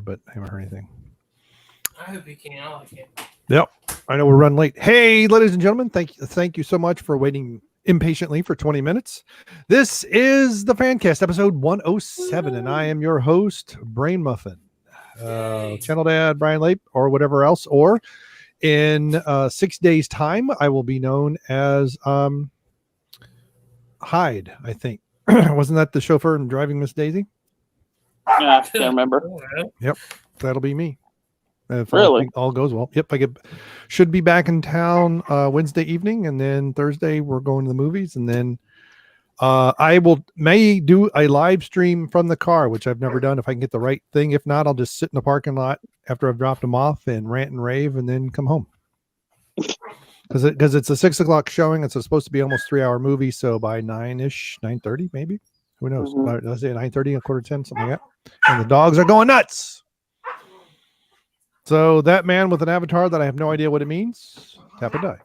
but I haven't heard anything. I hope you can. I like it. Yep. I know we're running late. Hey, ladies and gentlemen, thank you so much for waiting impatiently for 20 minutes. This is the Fan Caste, episode 107, and I am your host, Brain Muffin. Channel Dad, Brian Lape, or whatever else. Or in 6 days' time, I will be known as Hyde, I think. Wasn't that the chauffeur in Driving Miss Daisy? Yeah, I can't remember. Yep, that'll be me. If really? all goes well. Yep, should be back in town Wednesday evening, and then Thursday we're going to the movies, and then I may do a live stream from the car, which I've never done if I can get the right thing. If not, I'll just sit in the parking lot after I've dropped them off and rant and rave, and then come home. Because it's a 6 o'clock showing. It's supposed to be almost 3-hour movie, so by 9:30 maybe. Who knows? Let's say 9:30, 9:45, something like that. And the dogs are going nuts. So that man with an avatar that I have no idea what it means, tap and die.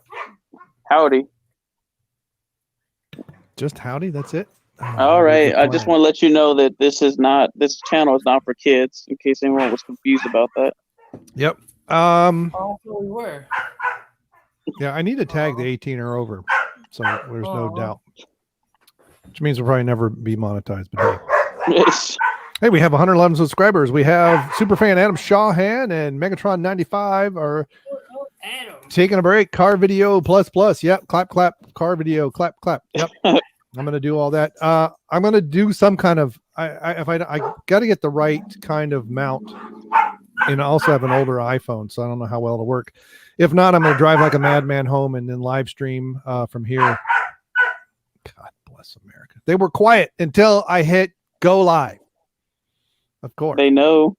Howdy. Just howdy, that's it. All right. I just want to let you know that this channel is not for kids, in case anyone was confused about that. Yep. Oh, we were. Yeah, I need to tag the 18 or over, so there's no doubt. Which means we'll probably never be monetized. But hey, we have 111 subscribers. We have Superfan Adam Shawhan and Megatron 95 are taking a break. Car video plus. Yep. Clap. Car video. Clap. Yep. I'm gonna do all that. I'm gonna do some kind of. I got to get the right kind of mount, and I also have an older iPhone, so I don't know how well it'll work. If not, I'm gonna drive like a madman home and then live stream from here. God bless America. They were quiet until I hit go live. Of course. They know.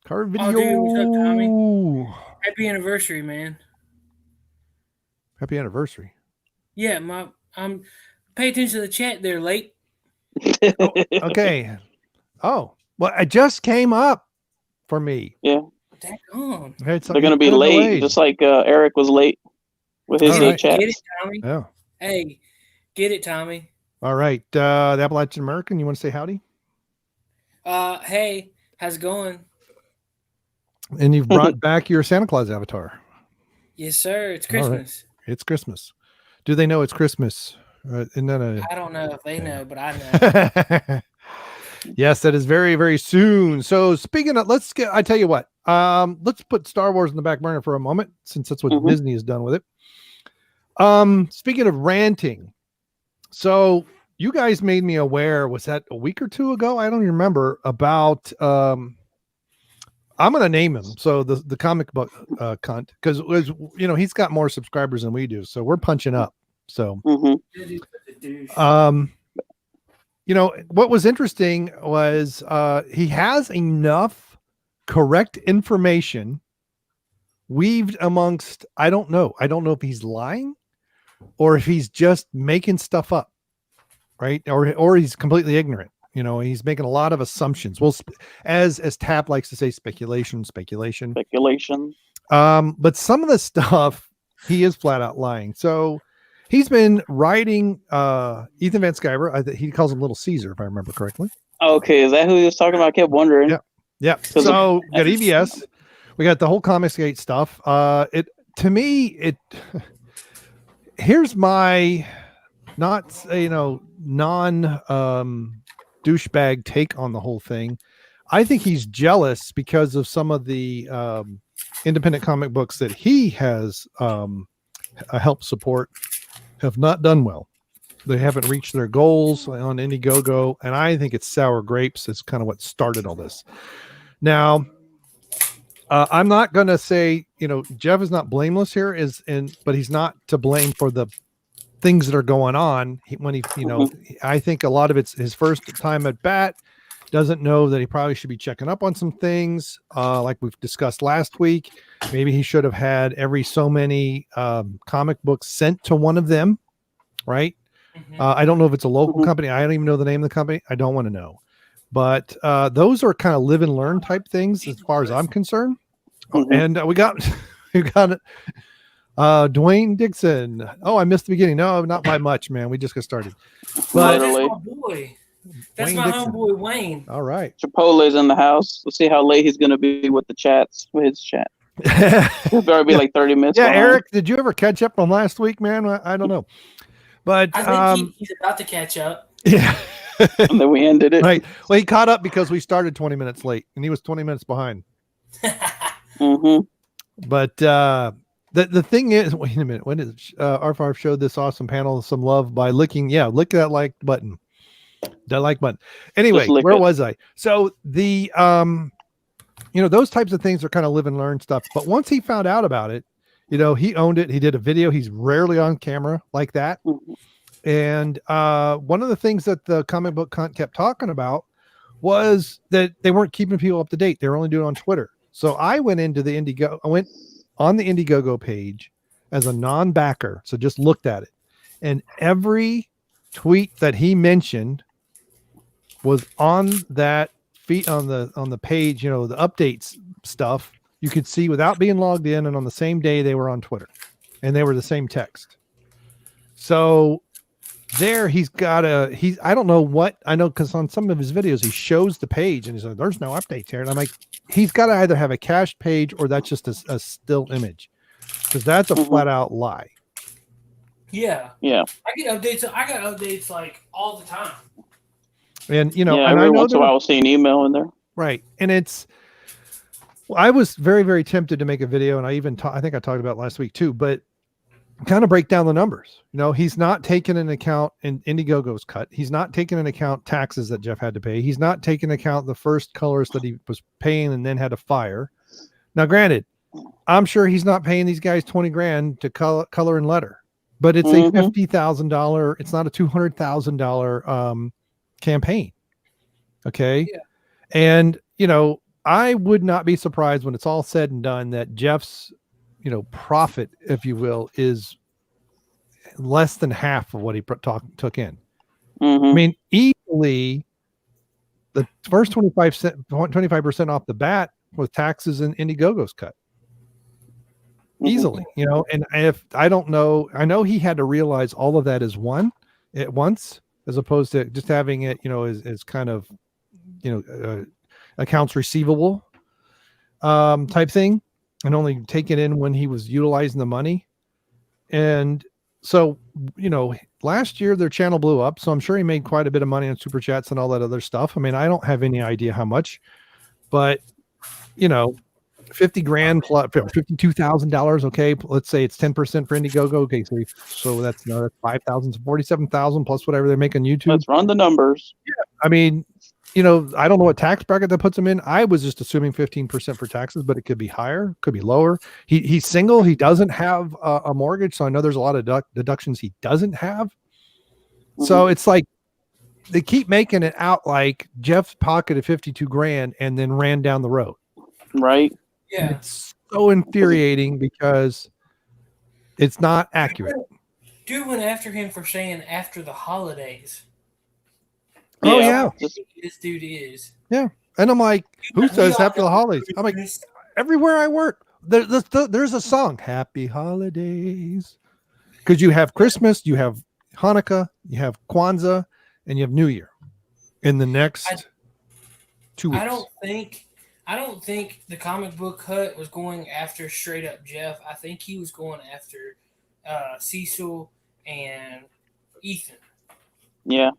Car video. Oh, dude, what's up, Tommy? Happy anniversary, man. Happy anniversary. Yeah, pay attention to the chat there, late. Okay. Oh, well, it just came up for me. Yeah. They're going to be late, just like Eric was late with his late chat. Get it, Tommy? Yeah. Hey, get it, Tommy. All right. The Appalachian American, you want to say howdy? Hey, how's it going? And you've brought back your Santa Claus avatar. Yes, sir. It's Christmas. Right. It's Christmas. Do they know it's Christmas? Isn't that I don't know if they know, but I know. Yes, that is very, very soon. So speaking of, I tell you what, let's put Star Wars in the back burner for a moment, since that's what Disney has done with it. Speaking of ranting, so you guys made me aware, was that a week or two ago? I don't even remember, about, I'm going to name him. So the comic book cunt, because he's got more subscribers than we do. So we're punching up. So, what was interesting was he has enough correct information weaved amongst, I don't know if he's lying or if he's just making stuff up, right? Or he's completely ignorant. He's making a lot of assumptions. Well, as Tap likes to say, speculation. But some of the stuff he is flat out lying. So he's been writing Ethan Van Sciver. He calls him Little Ceasar, if I remember correctly. Okay, is that who he was talking about? I kept wondering. Yeah. So we got EBS. We got the whole Comicsgate stuff. Here's my non douchebag take on the whole thing. I think he's jealous because of some of the independent comic books that he has helped support have not done well. They haven't reached their goals on Indiegogo, and I think it's sour grapes. It's kind of what started all this. Now, I'm not going to say, Jeff is not blameless here, but he's not to blame for the things that are going on. I think a lot of it's his first time at bat. Doesn't know that he probably should be checking up on some things, like we've discussed last week. Maybe he should have had every so many comic books sent to one of them, right? I don't know if it's a local company. I don't even know the name of the company. I don't want to know. But those are kind of live and learn type things as far as I'm concerned. And we got Dwayne Dixon. Oh, I missed the beginning. No, not by much, man. We just got started. But oh, boy. That's Wayne my Dixon. homeboy Wayne. All right. Chipotle's in the house. Let's see how late he's gonna be with the chats, with his chat. He'll better be like 30 minutes. Yeah, behind. Eric, did you ever catch up from last week, man? I don't know. But I think he's about to catch up. yeah. And then we ended it. Right. Well, he caught up because we started 20 minutes late and he was 20 minutes behind. Mm-hmm. But the thing is, wait a minute. When did R5 showed this awesome panel, some love by licking? Yeah, lick that like button. That like button. Anyway, where was I? So the those types of things are kind of live and learn stuff. But once he found out about it, he owned it. He did a video. He's rarely on camera like that. Mm-hmm. And one of the things that the comic book cunt kept talking about was that they weren't keeping people up to date. They were only doing it on Twitter. So I went into the Indiegogo. I went on the Indiegogo page as a non-backer. So just looked at it. And every tweet that he mentioned was on that feed on the page, the updates stuff you could see without being logged in. And on the same day they were on Twitter and they were the same text. So there I don't know what I know, because on some of his videos he shows the page and he's like, there's no updates here, and I'm like, he's got to either have a cached page or that's just a still image, because that's a flat out lie. Yeah I got updates like all the time, and and every once in a while I'll see an email in there, right? And I was very, very tempted to make a video, and I think I talked about it last week too, but kind of break down the numbers. He's not taking into account in Indiegogo's cut. He's not taking into account taxes that Jeff had to pay. He's not taking into account the first colorist that he was paying and then had to fire. Now, granted, I'm sure he's not paying these guys $20,000 to color and letter, but it's a $50,000. It's not a $200,000 campaign. Okay. Yeah. And, I would not be surprised when it's all said and done that Jeff's profit, if you will, is less than half of what he took in. Mm-hmm. I mean, easily the first 25% off the bat with taxes and Indiegogo's cut. Easily, and if I don't know, I know he had to realize all of that is one at once, as opposed to just having it, as kind of, accounts receivable type thing, and only take it in when he was utilizing the money. And so, last year their channel blew up. So I'm sure he made quite a bit of money on super chats and all that other stuff. I mean, I don't have any idea how much, but $50,000 plus $52,000. Okay. Let's say it's 10% for Indiegogo. Okay. So that's 5,000 to 47,000 plus whatever they make on YouTube. Let's run the numbers. Yeah. I mean, I don't know what tax bracket that puts him in. I was just assuming 15% for taxes, but it could be higher, could be lower. He's single. He doesn't have a mortgage. So I know there's a lot of deductions he doesn't have. Mm-hmm. So it's like, they keep making it out like Jeff pocketed $52,000 and then ran down the road. Right. Yeah. It's so infuriating because it's not accurate. Dude went after him for saying after the holidays. Oh yeah. This dude is. Yeah. And I'm like, who says after the holidays? I'm like, everywhere I work, there's a song, Happy Holidays. Because you have Christmas, you have Hanukkah, you have Kwanzaa, and you have New Year in the next 2 weeks. I don't think the comic book hut was going after straight up Jeff. I think he was going after Cecil and Ethan. Yeah.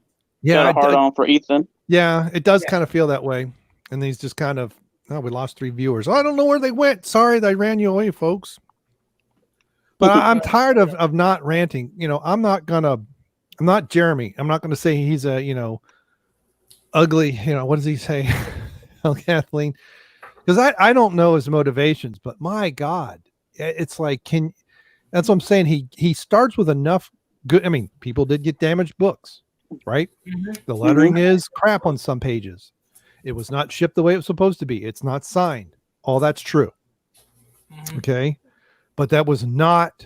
Yeah. Got a hard on for Ethan. Yeah, it does kind of feel that way. And he's just kind of, we lost 3 viewers. I don't know where they went. Sorry, they ran you away, folks. But I'm tired of not ranting. I'm not Jeremy. I'm not going to say he's a, ugly, what does he say? Kathleen, because I don't know his motivations, but my God, it's like, that's what I'm saying. He starts with enough good. I mean, people did get damaged books, right? Mm-hmm. The lettering is crap on some pages. It was not shipped the way it was supposed to be. It's not signed. All that's true. Mm-hmm. Okay. But that was not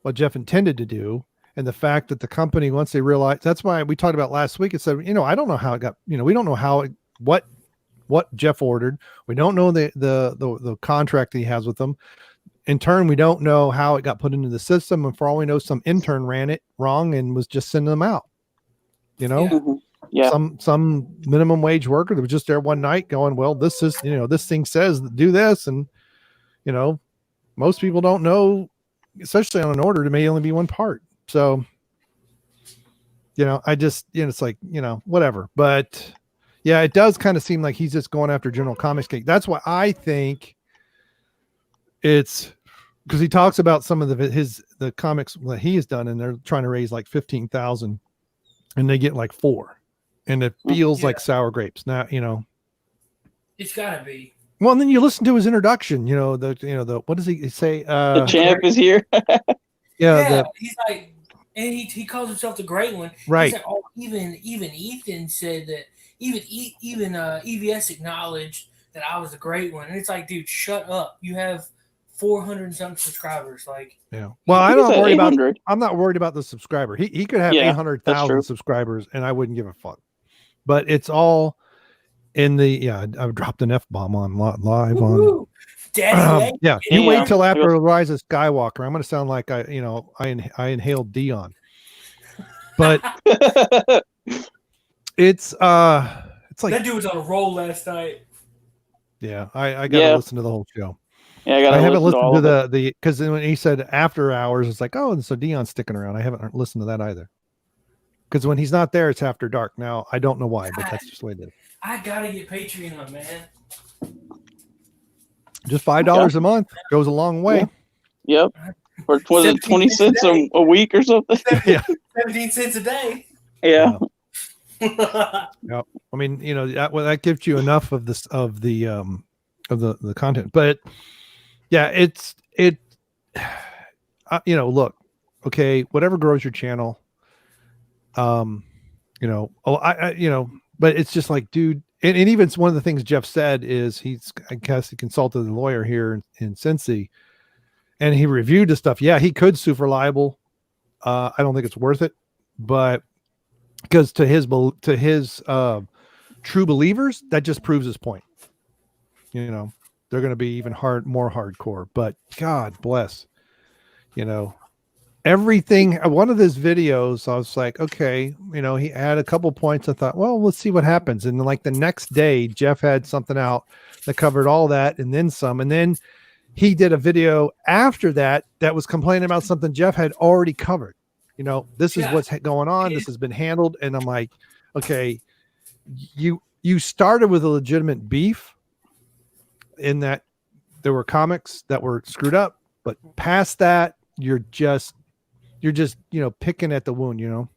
what Jeff intended to do. And the fact that the company, once they realized, that's why we talked about last week, it said, I don't know how it got, we don't know how what Jeff ordered. We don't know the contract that he has with them. In turn, we don't know how it got put into the system. And for all we know, some intern ran it wrong and was just sending them out, Yeah. Mm-hmm. Yeah. some minimum wage worker that was just there one night going, well, this is, this thing says do this. And, most people don't know, especially on an order, it may only be one part. So, I just, it's like, whatever. But yeah, it does kind of seem like he's just going after General Comics Cake. That's why I think it's because he talks about some of the comics that he has done, and they're trying to raise like 15,000 and they get like 4. And it feels like sour grapes. Now, it's gotta be. Well, and then you listen to his introduction, the what does he say? The champ is here. He's like, and he calls himself the Great One. Right. Like, even Ethan said that even EVS acknowledged that I was the Great One. And it's like, dude, shut up. You have 400 and something subscribers. Like, yeah. Well, I'm not worried about the subscriber. He could have 800,000 subscribers and I wouldn't give a fuck. But it's all in the I've dropped an F-bomb on live on Daddy. You wait till after Rise of Skywalker. I'm going to sound like I inhaled Dion. But it's like that dude was on a roll last night. Yeah, I got to listen to the whole show. Yeah, I haven't listened to the because when he said after hours, it's like, oh, and so Dion's sticking around. I haven't listened to that either. Because when he's not there, it's after dark. Now I don't know why, but that's just the way it is. I gotta get Patreon, man. Just $5 a month goes a long way. Yep. Or was it 20 cents a week or something? 17 cents a day. Yeah. Yep. I mean, that gives you enough of this of the content, but yeah, look, okay, whatever grows your channel, but it's just like, dude, and even one of the things Jeff said is he consulted the lawyer here in Cincy, and he reviewed the stuff. Yeah, he could sue for libel. I don't think it's worth it, but because to his true believers, that just proves his point. They're going to be even more hardcore, but God bless, everything. One of his videos, I was like, okay, he had a couple points. I thought, well, let's see what happens. And then like the next day, Jeff had something out that covered all that and then some. And then he did a video after that was complaining about something Jeff had already covered. This is what's going on. This has been handled. And I'm like, okay, you started with a legitimate beef in that there were comics that were screwed up, but past that, you're just picking at the wound,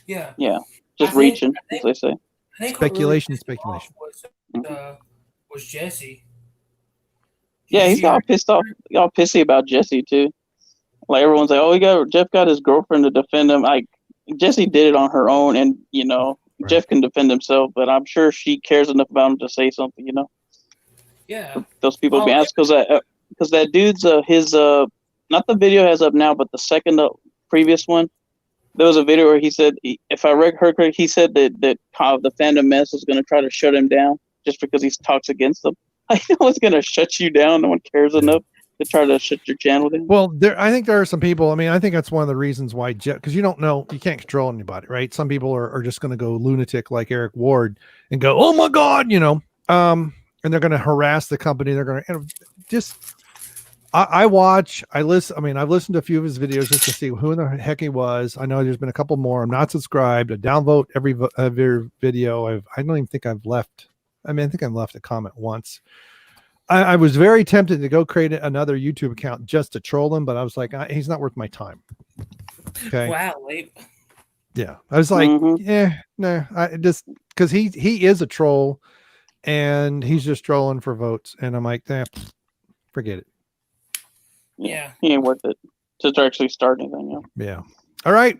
Yeah. Just reaching, as they say. I think speculation. Was Jessi. Yeah, he's all pissed off, all pissy about Jessi too. Like everyone's like, oh, Jeff got his girlfriend to defend him. Like Jessi did it on her own, and right. Jeff can defend himself, but I'm sure she cares enough about him to say something. Yeah. Those people be asked because that dude's his not the video has up now, but the second previous one, there was a video where he said, if I heard correctly, he said that the fandom mess was going to try to shut him down just because he talks against them. I know it's going to shut you down. No one cares enough to try to shut your channel down. Well, I think there are some people. I mean, I think that's one of the reasons why Jeff, because you don't know, you can't control anybody, right? Some people are just going to go lunatic like Eric Ward and go, oh my God, and they're going to harass the company. They're going to just. I listen. I mean, I've listened to a few of his videos just to see who in the heck he was. I know there's been a couple more. I'm not subscribed. I downvote every video. I don't even think I've left. I mean, I think I've left a comment once. I was very tempted to go create another YouTube account just to troll him, but I was like, he's not worth my time. Okay. Wow. Yeah. I was like, I just because he is a troll, and he's just trolling for votes, and I'm like, forget it. Yeah, he ain't worth it to actually start anything. Yeah. All right.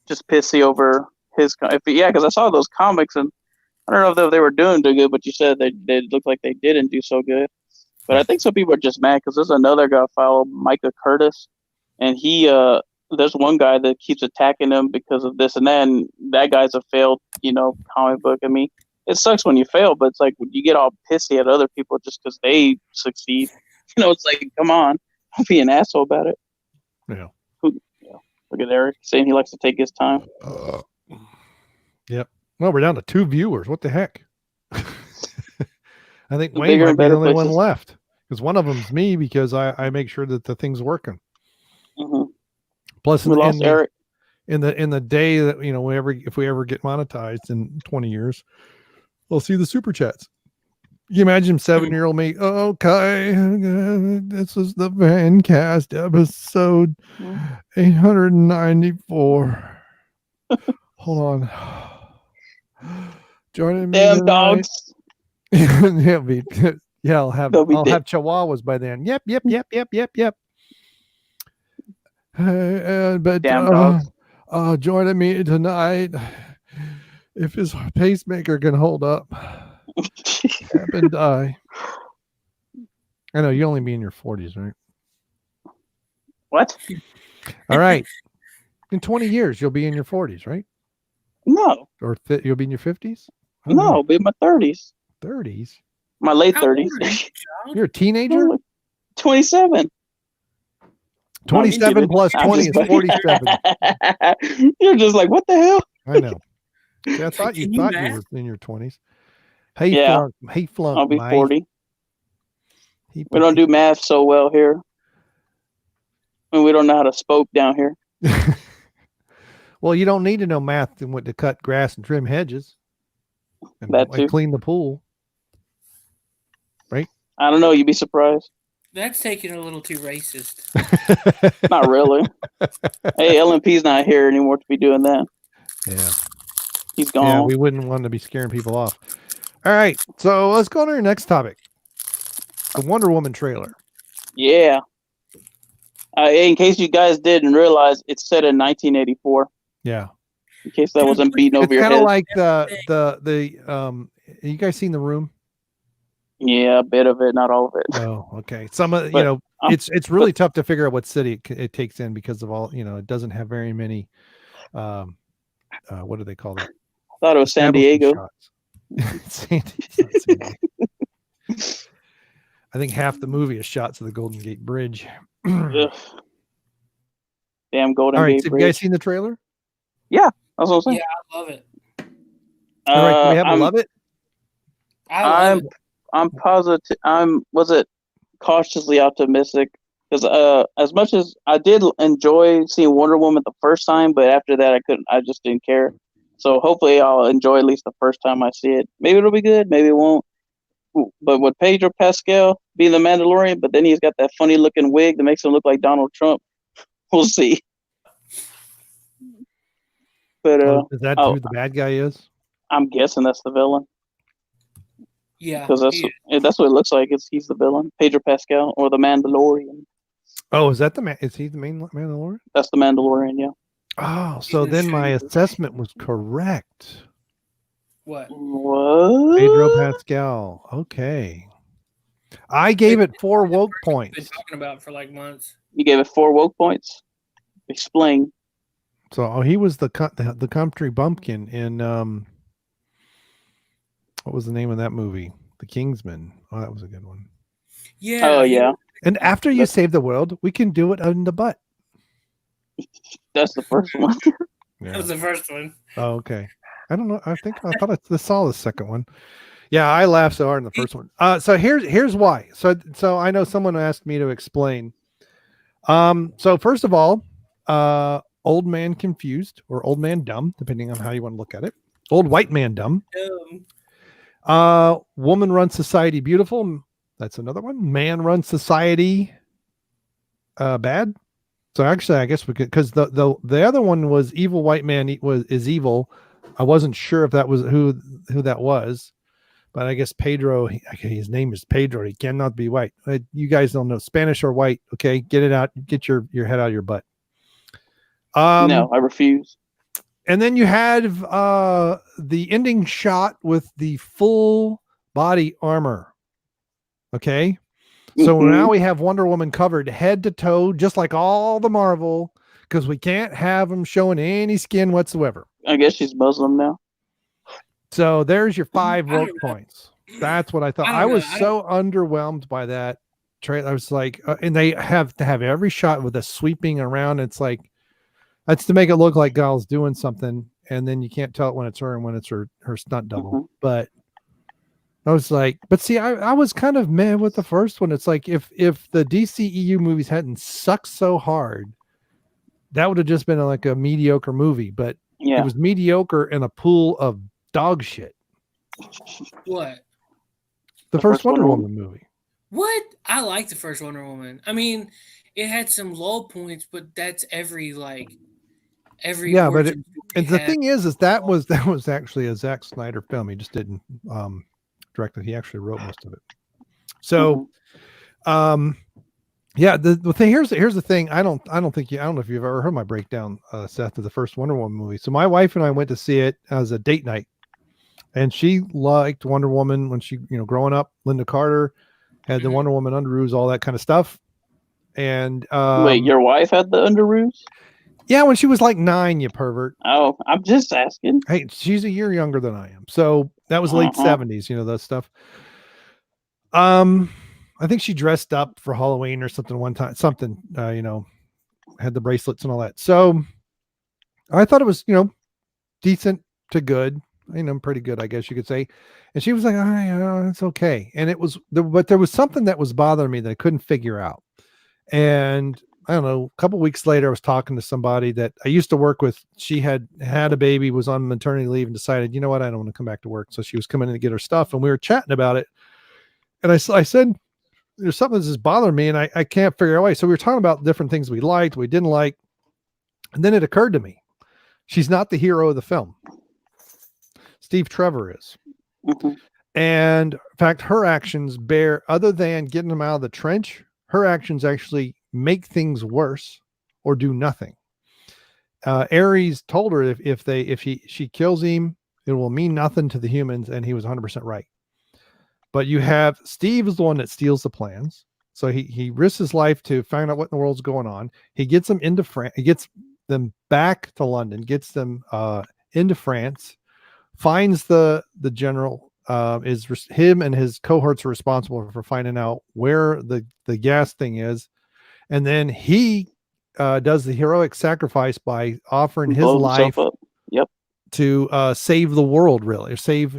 Just pissy over his. Because I saw those comics and I don't know if they were doing too good, but you said they looked like they didn't do so good. But I think some people are just mad because there's another guy followed, Micah Curtis, and he there's one guy that keeps attacking him because of this and that. And that guy's a failed comic book. I mean, it sucks when you fail, but it's like when you get all pissy at other people just because they succeed. It's like, come on, don't be an asshole about it. Yeah. Look at Eric saying he likes to take his time. Yeah, Yep. Well, we're down to 2 viewers. What the heck? I think The Wayne bigger might and be the better only one places. left because one of them's me because I make sure that the thing's working. Mhm. Plus, We lost Eric. in the day that if we ever get monetized in 20 years, we'll see the super chats. You imagine 7-year-old me. Okay, this is the Fan Caste episode 894. Hold on. Joining me Damn tonight. dogs. I'll have They'll be dead. chihuahuas by then. Yep. But Damn dogs. joining me tonight, if his pacemaker can hold up, tap and die. I know you only be in your 40s, right? What? All right. In 20 years, you'll be in your 40s, right? No. Or you'll be in your 50s? No, I'll be in my 30s. 30s? My late How old 30s. are you, child? You're a teenager? 27. 27 plus I'm 20 just is 47. You're just like, what the hell? I know. See, I thought you Can you thought you math? were in your 20s. Hey, Yeah. flunk. Hey, flunk. I'll be mate. 40. He We don't do math so well here. And we don't know how to spoke down here. Well, you don't need to know math to cut grass and trim hedges and, That too. and clean the pool. Right? I don't know. You'd be surprised. That's taking a little too racist. Not really. Hey, LMP's not here anymore to be doing that. Yeah. He's gone. Yeah, we wouldn't want to be scaring people off. All right. So let's go on to our next topic. The Wonder Woman trailer. Yeah. In case you guys didn't realize, it's set in 1984. Yeah. In case that wasn't beaten over It's your kind of head. like the you guys seen The Room? Yeah, a bit of it, not all of it. Oh, okay. Some of But, it's really tough to figure out what city it takes in because of all it doesn't have very many. What do they call that? I thought it was San Diego. Shots. San Diego. I think half the movie is shots of the Golden Gate Bridge. Ugh. Damn Golden All right, Gate so have Bridge. you guys seen the trailer? That's what I'm saying. Yeah, I love it. All right, do we have I'm, to love it? I love it. I'm positive. Was it cautiously optimistic? Because as much as I did enjoy seeing Wonder Woman the first time, but after that I just didn't care. So hopefully I'll enjoy at least the first time I see it. Maybe it'll be good, maybe it won't. But with Pedro Pascal being the Mandalorian, but then he's got that funny looking wig that makes him look like Donald Trump. We'll see. But Is that who the bad guy is? I'm guessing that's the villain. Yeah, Because that's what it looks like. He's the villain, Pedro Pascal, or the Mandalorian. Oh, is that the man? Is he the main Mandalorian? That's the Mandalorian, yeah. Oh, so then my assessment was correct. What? Pedro Pascal. Okay. I gave it 4 woke points. Been talking about for like months. You gave it 4 woke points. Explain. So he was the country bumpkin in what was the name of that movie? The Kingsman. Oh, that was a good one. Yeah. Oh yeah. And after you save the world, we can do it in the butt. That's the first one. That was the first one. Oh, okay. I don't know. I thought I saw the second one. Yeah, I laughed so hard in the first one. So here's why. So I know someone asked me to explain. So first of all, old man confused or old man dumb, depending on how you want to look at it. Old white man dumb. Woman runs society beautiful. That's another one. Man runs society bad. So actually, I guess we could, because the other one was evil white man is evil. I wasn't sure if that was who that was, but I guess Pedro. His name is Pedro. He cannot be white. You guys don't know Spanish or white. Okay, get it out. Get your head out of your butt. No, I refuse. And then you had the ending shot with the full body armor. Okay. So now we have Wonder Woman covered head to toe, just like all the Marvel, because we can't have them showing any skin whatsoever. I guess she's Muslim now. So there's your 5 vote points. That's what I thought. I was so underwhelmed by that trailer. I was like, and they have to have every shot with a sweeping around. It's like, that's to make it look like Gal's doing something. and then you can't tell it when it's her and when it's her stunt double. Mhm. But I was like, but see, I was kind of mad with the first one. It's like if the DCEU movies hadn't sucked so hard, that would have just been like a mediocre movie. But Yeah. it was mediocre in a pool of dog shit. What? The first Wonder Woman movie. What? I like the first Wonder Woman. I mean, it had some low points, but that's every Yeah, but origin and story the has. thing is that was actually a Zack Snyder film. He just didn't direct it. He actually wrote most of it. So, yeah, the thing here's the thing. I don't know if you've ever heard my breakdown, Seth, of the first Wonder Woman movie. So my wife and I went to see it as a date night, and she liked Wonder Woman when she, growing up. Linda Carter had the Wonder Woman underoos, all that kind of stuff. And Wait, your wife had the underoos? Yeah, when she was like 9, you pervert. Oh, I'm just asking. Hey, she's a year younger than I am. So that was late 70s, that stuff. I think she dressed up for Halloween or something one time, had the bracelets and all that. So I thought it was, decent to good, pretty good, I guess you could say. And she was like, it's okay. And it was, but there was something that was bothering me that I couldn't figure out. And I don't know, a couple weeks later, I was talking to somebody that I used to work with. She had a baby, was on maternity leave, and decided, you know what, I don't want to come back to work. So she was coming in to get her stuff, and we were chatting about it. And I said, there's something that's just bothering me, and I can't figure out why. So we were talking about different things we liked, we didn't like. And then it occurred to me, she's not the hero of the film. Steve Trevor is. Mhm. And in fact, her actions other than getting them out of the trench, her actions actually make things worse or do nothing. Ares told her if she kills him, it will mean nothing to the humans, and he was 100% right. But you have Steve is the one that steals the plans, so he risks his life to find out what in the world's going on. He gets them into France, he gets them back to London, gets them into France, finds the general. Him and his cohorts are responsible for finding out where the gas thing is. And then he does the heroic sacrifice by offering his life to save the world, really, or save,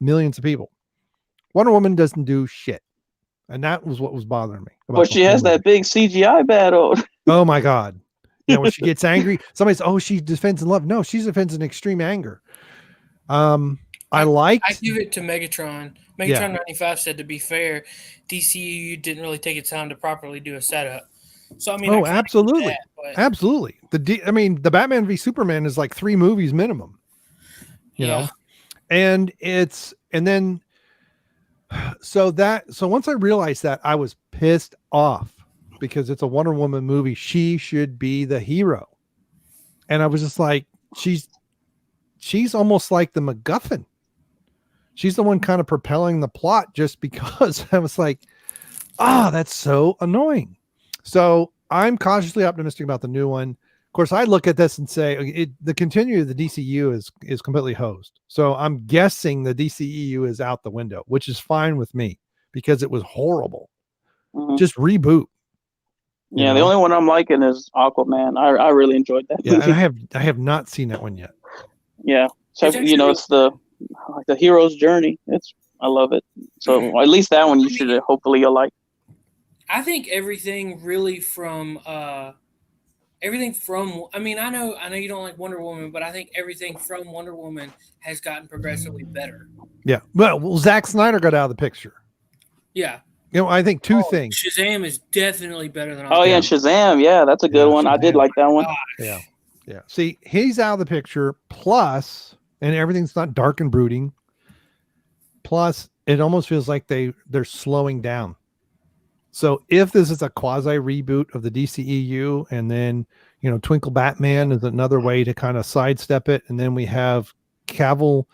millions of people. Wonder Woman doesn't do shit. And that was what was bothering me. But she has that big CGI battle. Oh my God. Yeah, when she gets angry, somebody says, oh, she defends in love. No, she defends in extreme anger. I give it to Megatron. Megatron 95 said, to be fair, DCU didn't really take its time to properly do a setup. So I mean, absolutely, absolutely. The Batman v Superman is like 3 movies minimum. You know, so once I realized that, I was pissed off because it's a Wonder Woman movie. She should be the hero, and I was just like, she's almost like the MacGuffin. She's the one kind of propelling the plot, just because I was like, that's so annoying. So I'm cautiously optimistic about the new one. Of course, I look at this and say the continuity of the DCU is completely hosed. So I'm guessing the DCEU is out the window, which is fine with me because it was horrible. Mm-hmm. Just reboot. Yeah, the only one I'm liking is Aquaman. I really enjoyed that. Yeah, and I have not seen that one yet. Yeah, so it's the hero's journey. I love it. So at least that one you'll like. I think everything really from I mean, I know you don't like Wonder Woman, but I think everything from Wonder Woman has gotten progressively better. Yeah. Well, Zack Snyder got out of the picture. Yeah. I think two things. Shazam is definitely better than Shazam. Yeah, that's a good one. Shazam. I did like that one. Yeah. Yeah. See, he's out of the picture, plus, and everything's not dark and brooding. Plus, it almost feels like they're slowing down. So if this is a quasi reboot of the DCEU, and then, Twinkle Batman is another way to kind of sidestep it. And then we have Cavill,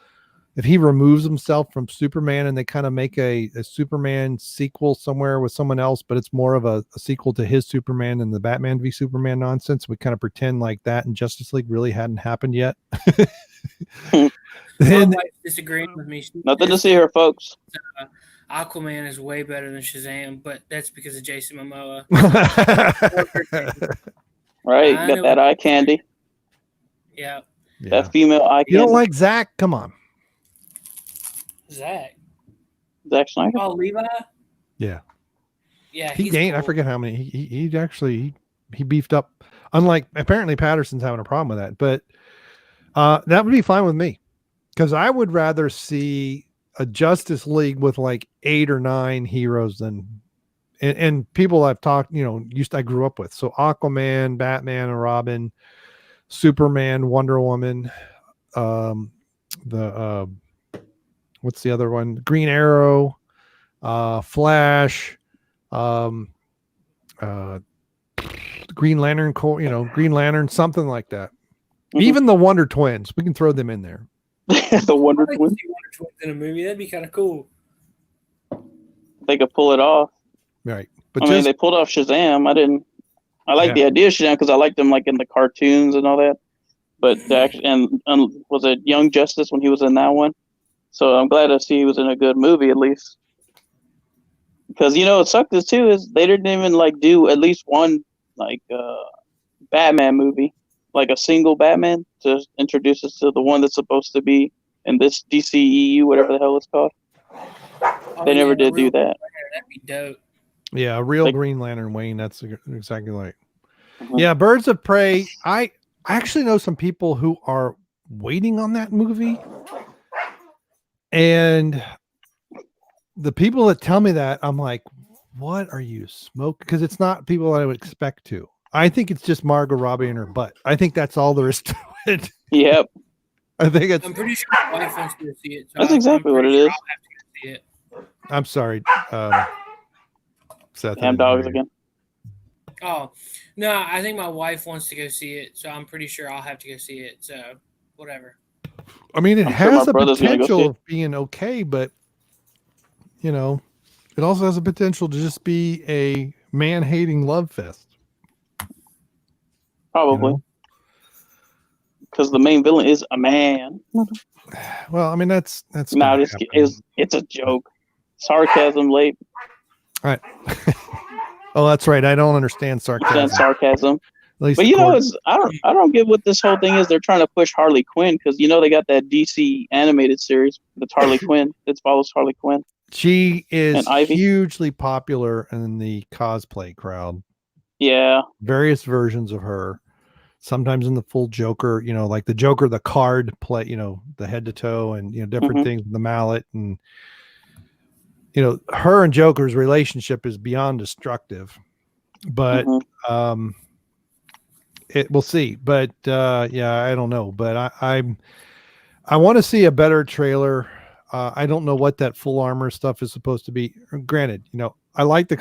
if he removes himself from Superman and they kind of make a Superman sequel somewhere with someone else, but it's more of a sequel to his Superman and the Batman v Superman nonsense. We kind of pretend like that in Justice League really hadn't happened yet. Then, my wife disagreeing with me. Nothing to see her, folks. Aquaman is way better than Shazam, but that's because of Jason Momoa. Right, got that eye candy. Yeah. Yeah. That female eye You don't candy. like Zach? Come on. Zack. Zack Snyder. Oh, Levi. Yeah. Yeah, He he's gained. cool. I forget how many. He actually he beefed up. Unlike apparently Patterson's having a problem with that, but that would be fine with me because I would rather see a Justice League with like 8 or 9 heroes than and people I've talked, I grew up with. So Aquaman, Batman, and Robin, Superman, Wonder Woman, the what's the other one? Green Arrow, Flash, Green Lantern, Green Lantern, something like that. Mhm. Even the Wonder Twins, we can throw them in there. The Wonder I'd like to Twins. see Wonder Twins in a movie. That'd be kind of cool. They could pull it off. Right. But I mean, they pulled off Shazam. I like the idea of Shazam because I liked them like in the cartoons and all that. But actually, and was it Young Justice when he was in that one? So I'm glad to see he was in a good movie at least. Because what sucked is too is they didn't even like do at least one like Batman movie, like a single Batman to introduce us to the one that's supposed to be in this DCEU, whatever the hell it's called. Oh, They never did real do that. That'd be dope. Yeah, a real Like- Green Lantern Wayne. That's exactly right. Mhm. Yeah, Birds of Prey. I actually know some people who are waiting on that movie. And the people that tell me that, I'm like, what are you smoking? Because it's not people I would expect to. I think it's just Margot Robbie and her butt. I think that's all there is to it. Yep. I think it's. I'm pretty sure my wife wants to go see it. So That's exactly what it pretty is. sure I'll have to go see it. I'm sorry, Seth. I Ham didn't hear dogs you. again. Oh, no, I think my wife wants to go see it, so I'm pretty sure I'll have to go see it. So, whatever. I mean, it I'm sure has my a brother's gonna go potential see it. of being okay, but it also has a potential to just be a man-hating love fest. Probably. Because the main villain is a man. Well, I mean, that's No, gonna this happen. it's a joke. Sarcasm, late. Right. Oh, that's right. I don't understand Sarcasm. sarcasm. Sarcasm. At least But according- I don't get what this whole thing is. They're trying to push Harley Quinn because they got that DC animated series that's Harley Quinn that follows Harley Quinn. she is And Ivy. hugely popular in the cosplay crowd. Yeah. Various versions of her. Sometimes in the full Joker, like the Joker, the card play, the head to toe and different Mhm. things, the mallet, and her and Joker's relationship is beyond destructive. But Mhm. we'll see. But yeah, I don't know. But I want to see a better trailer. I don't know what that full armor stuff is supposed to be. Granted, I like the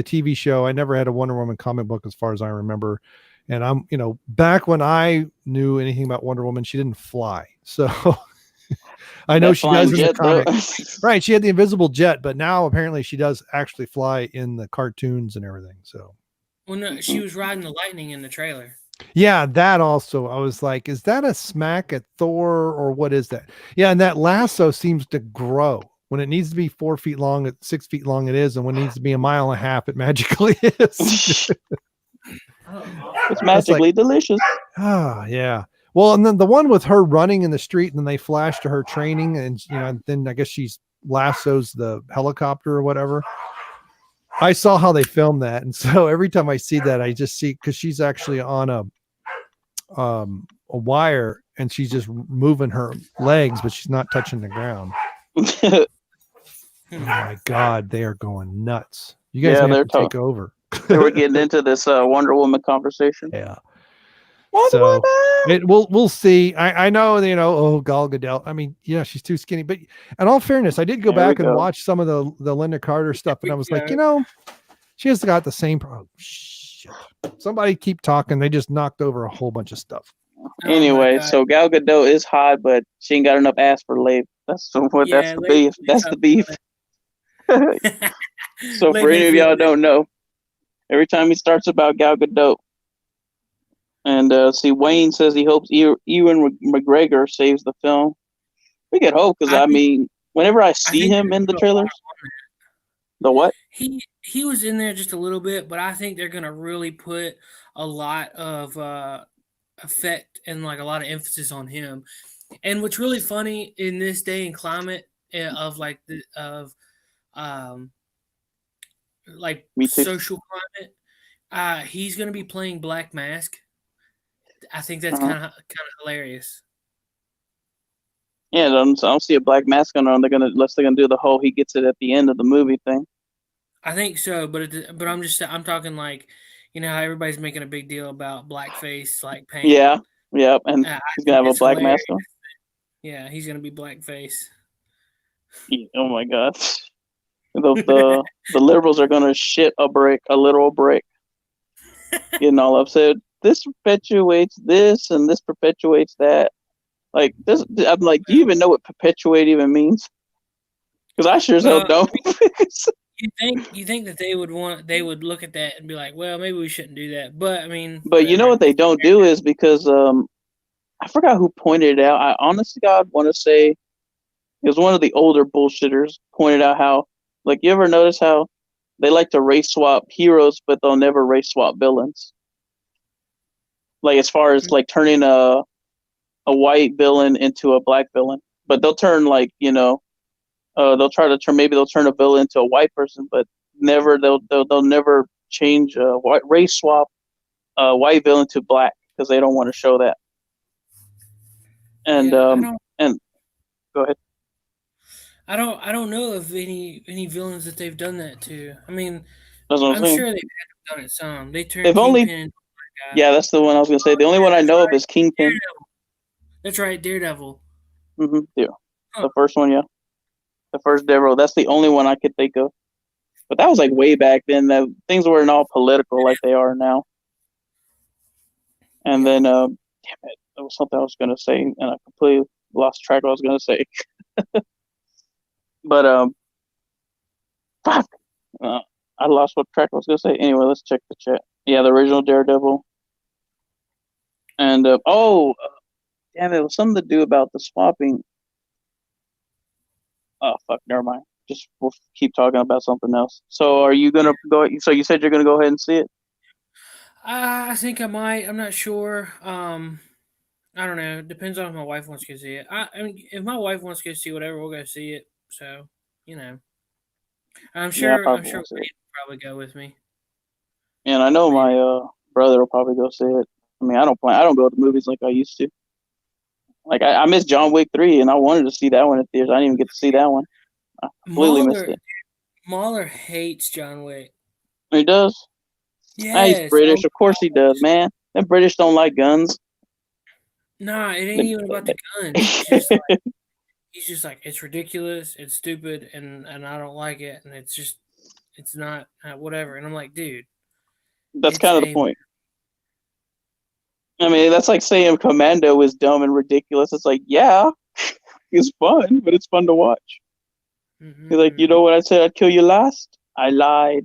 TV show. I never had a Wonder Woman comic book as far as I remember. And I'm, back when I knew anything about Wonder Woman, she didn't fly. So I know That she flying does in the jet, though. comic. Right. She had the invisible jet, but now apparently she does actually fly in the cartoons and everything. So Well, no, she was riding the lightning in the trailer. yeah, that also, I was like, is that a smack at Thor or what is that? Yeah. And that lasso seems to grow. When it needs to be 4 feet long, at 6 feet long, it is. And when it needs to be a mile and a half, it magically is. It's magically delicious. Yeah. Well, and then the one with her running in the street and then they flash to her training and then I guess she's lassos the helicopter or whatever. I saw how they filmed that. And so every time I see that, I just see, cause she's actually on a wire and she's just moving her legs, but she's not touching the ground. Oh my God. They are going nuts. You guys Yeah, have they're to take over. They were getting into this Wonder Woman conversation. Yeah. Wonder So Woman! we'll see. I know, Gal Gadot. I mean, yeah, she's too skinny. But in all fairness, I did go There we back and go. watch some of the Linda Carter stuff, and I was like, she has got the same. Oh, shit. Somebody keep talking. They just knocked over a whole bunch of stuff. Anyway, God. so Gal Gadot is hot, but she ain't got enough ass for Leib. That's the Yeah, beef. That's the beef. So for any of y'all who don't know, every time he starts about Gal Gadot, and see, Wayne says he hopes Ewan McGregor saves the film. We could hope because I mean, whenever I see him in the trailers, the what? He was in there just a little bit, but I think they're gonna really put a lot of effect and like a lot of emphasis on him. And what's really funny in this day and climate of like um like Me too. social climate, he's gonna be playing Black Mask. I think that's Uh-huh. kind of hilarious. Yeah, I don't see a black mask on. Unless they're gonna do the whole he gets it at the end of the movie thing. I think so, but I'm talking like, you know how everybody's making a big deal about blackface like paint. Yeah, yeah, and I he's gonna think have a it's black hilarious. mask on. Yeah, he's gonna be blackface. Yeah, oh my god, the liberals are gonna shit a brick, a literal brick, getting all upset. This perpetuates this, and this perpetuates that. Like this, I'm like, do you even know what perpetuate even means? Because I sure as hell Well, don't. you think that they would look at that and be like, well, maybe we shouldn't do that. But I mean, But you know whatever. what they don't do is because I forgot who pointed it out. I honestly God want to say it was one of the older bullshitters pointed out how, like, you ever notice how they like to race swap heroes, but they'll never race swap villains. Like as far as like turning a white villain into a black villain, but they'll turn like they'll try to turn maybe they'll turn a villain into a white person, but never they'll never change white race swap white villain to black because they don't want to show that. And and go ahead. I don't know of any villains that they've done that to. I mean, That's what I'm I'm saying. sure they've done it some. They turned They've only Kingpin into a guy. yeah, that's the one I was gonna say. The only one I know of is Kingpin. Daredevil. That's right, Daredevil. Yeah, Huh. the first one, yeah, the first Daredevil. That's the only one I could think of. But that was like way back then. That things weren't all political like they are now. And then, damn it, there was something I was gonna say, and I completely lost track of what I was gonna say. But fuck, I lost what track I was gonna say. Anyway, let's check the chat. Yeah, the original Daredevil. And damn it, was something to do about the swapping. Oh fuck, never mind. Just we'll keep talking about something else. So, are you gonna go? So you said you're gonna go ahead and see it. I think I might. I'm not sure. I don't know. Depends on if my wife wants to go see it. I mean, if my wife wants to go see whatever, we'll go see it. So, you know, I'm Yeah, I sure. I'm probably sure won't see it. Wade will probably go with me. And I know Maybe. my brother will probably go see it. I mean, I don't plan. I don't go to movies like I used to. Like I missed John Wick 3, and I wanted to see that one in theaters. I didn't even get to see that one. I completely missed it. Mahler hates John Wick. He does. He's Yes. British. Of course he does, man. Them British don't like guns. Nah, it ain't even about the guns. He's just like it's ridiculous, it's stupid, and I don't like it, and it's not whatever. And I'm like, dude, That's it's kind of the point. I mean, that's like saying Commando is dumb and ridiculous. It's like, yeah, it's fun, but it's fun to watch. Mm-hmm. He's like, you know what I said? I'd kill you last. I lied.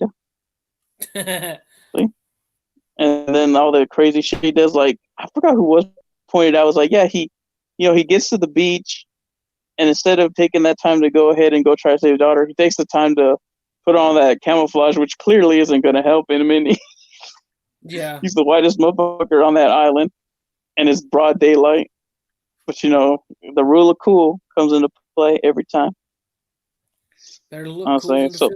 And then all the crazy shit he does, like I forgot who was pointed out. Was like, yeah, he gets to the beach, and instead of taking that time to go ahead and go try to save his daughter, he takes the time to put on that camouflage, which clearly isn't going to help him. Yeah, He's the whitest motherfucker on that island, and it's broad daylight. But the rule of cool comes into play every time. better look cool than So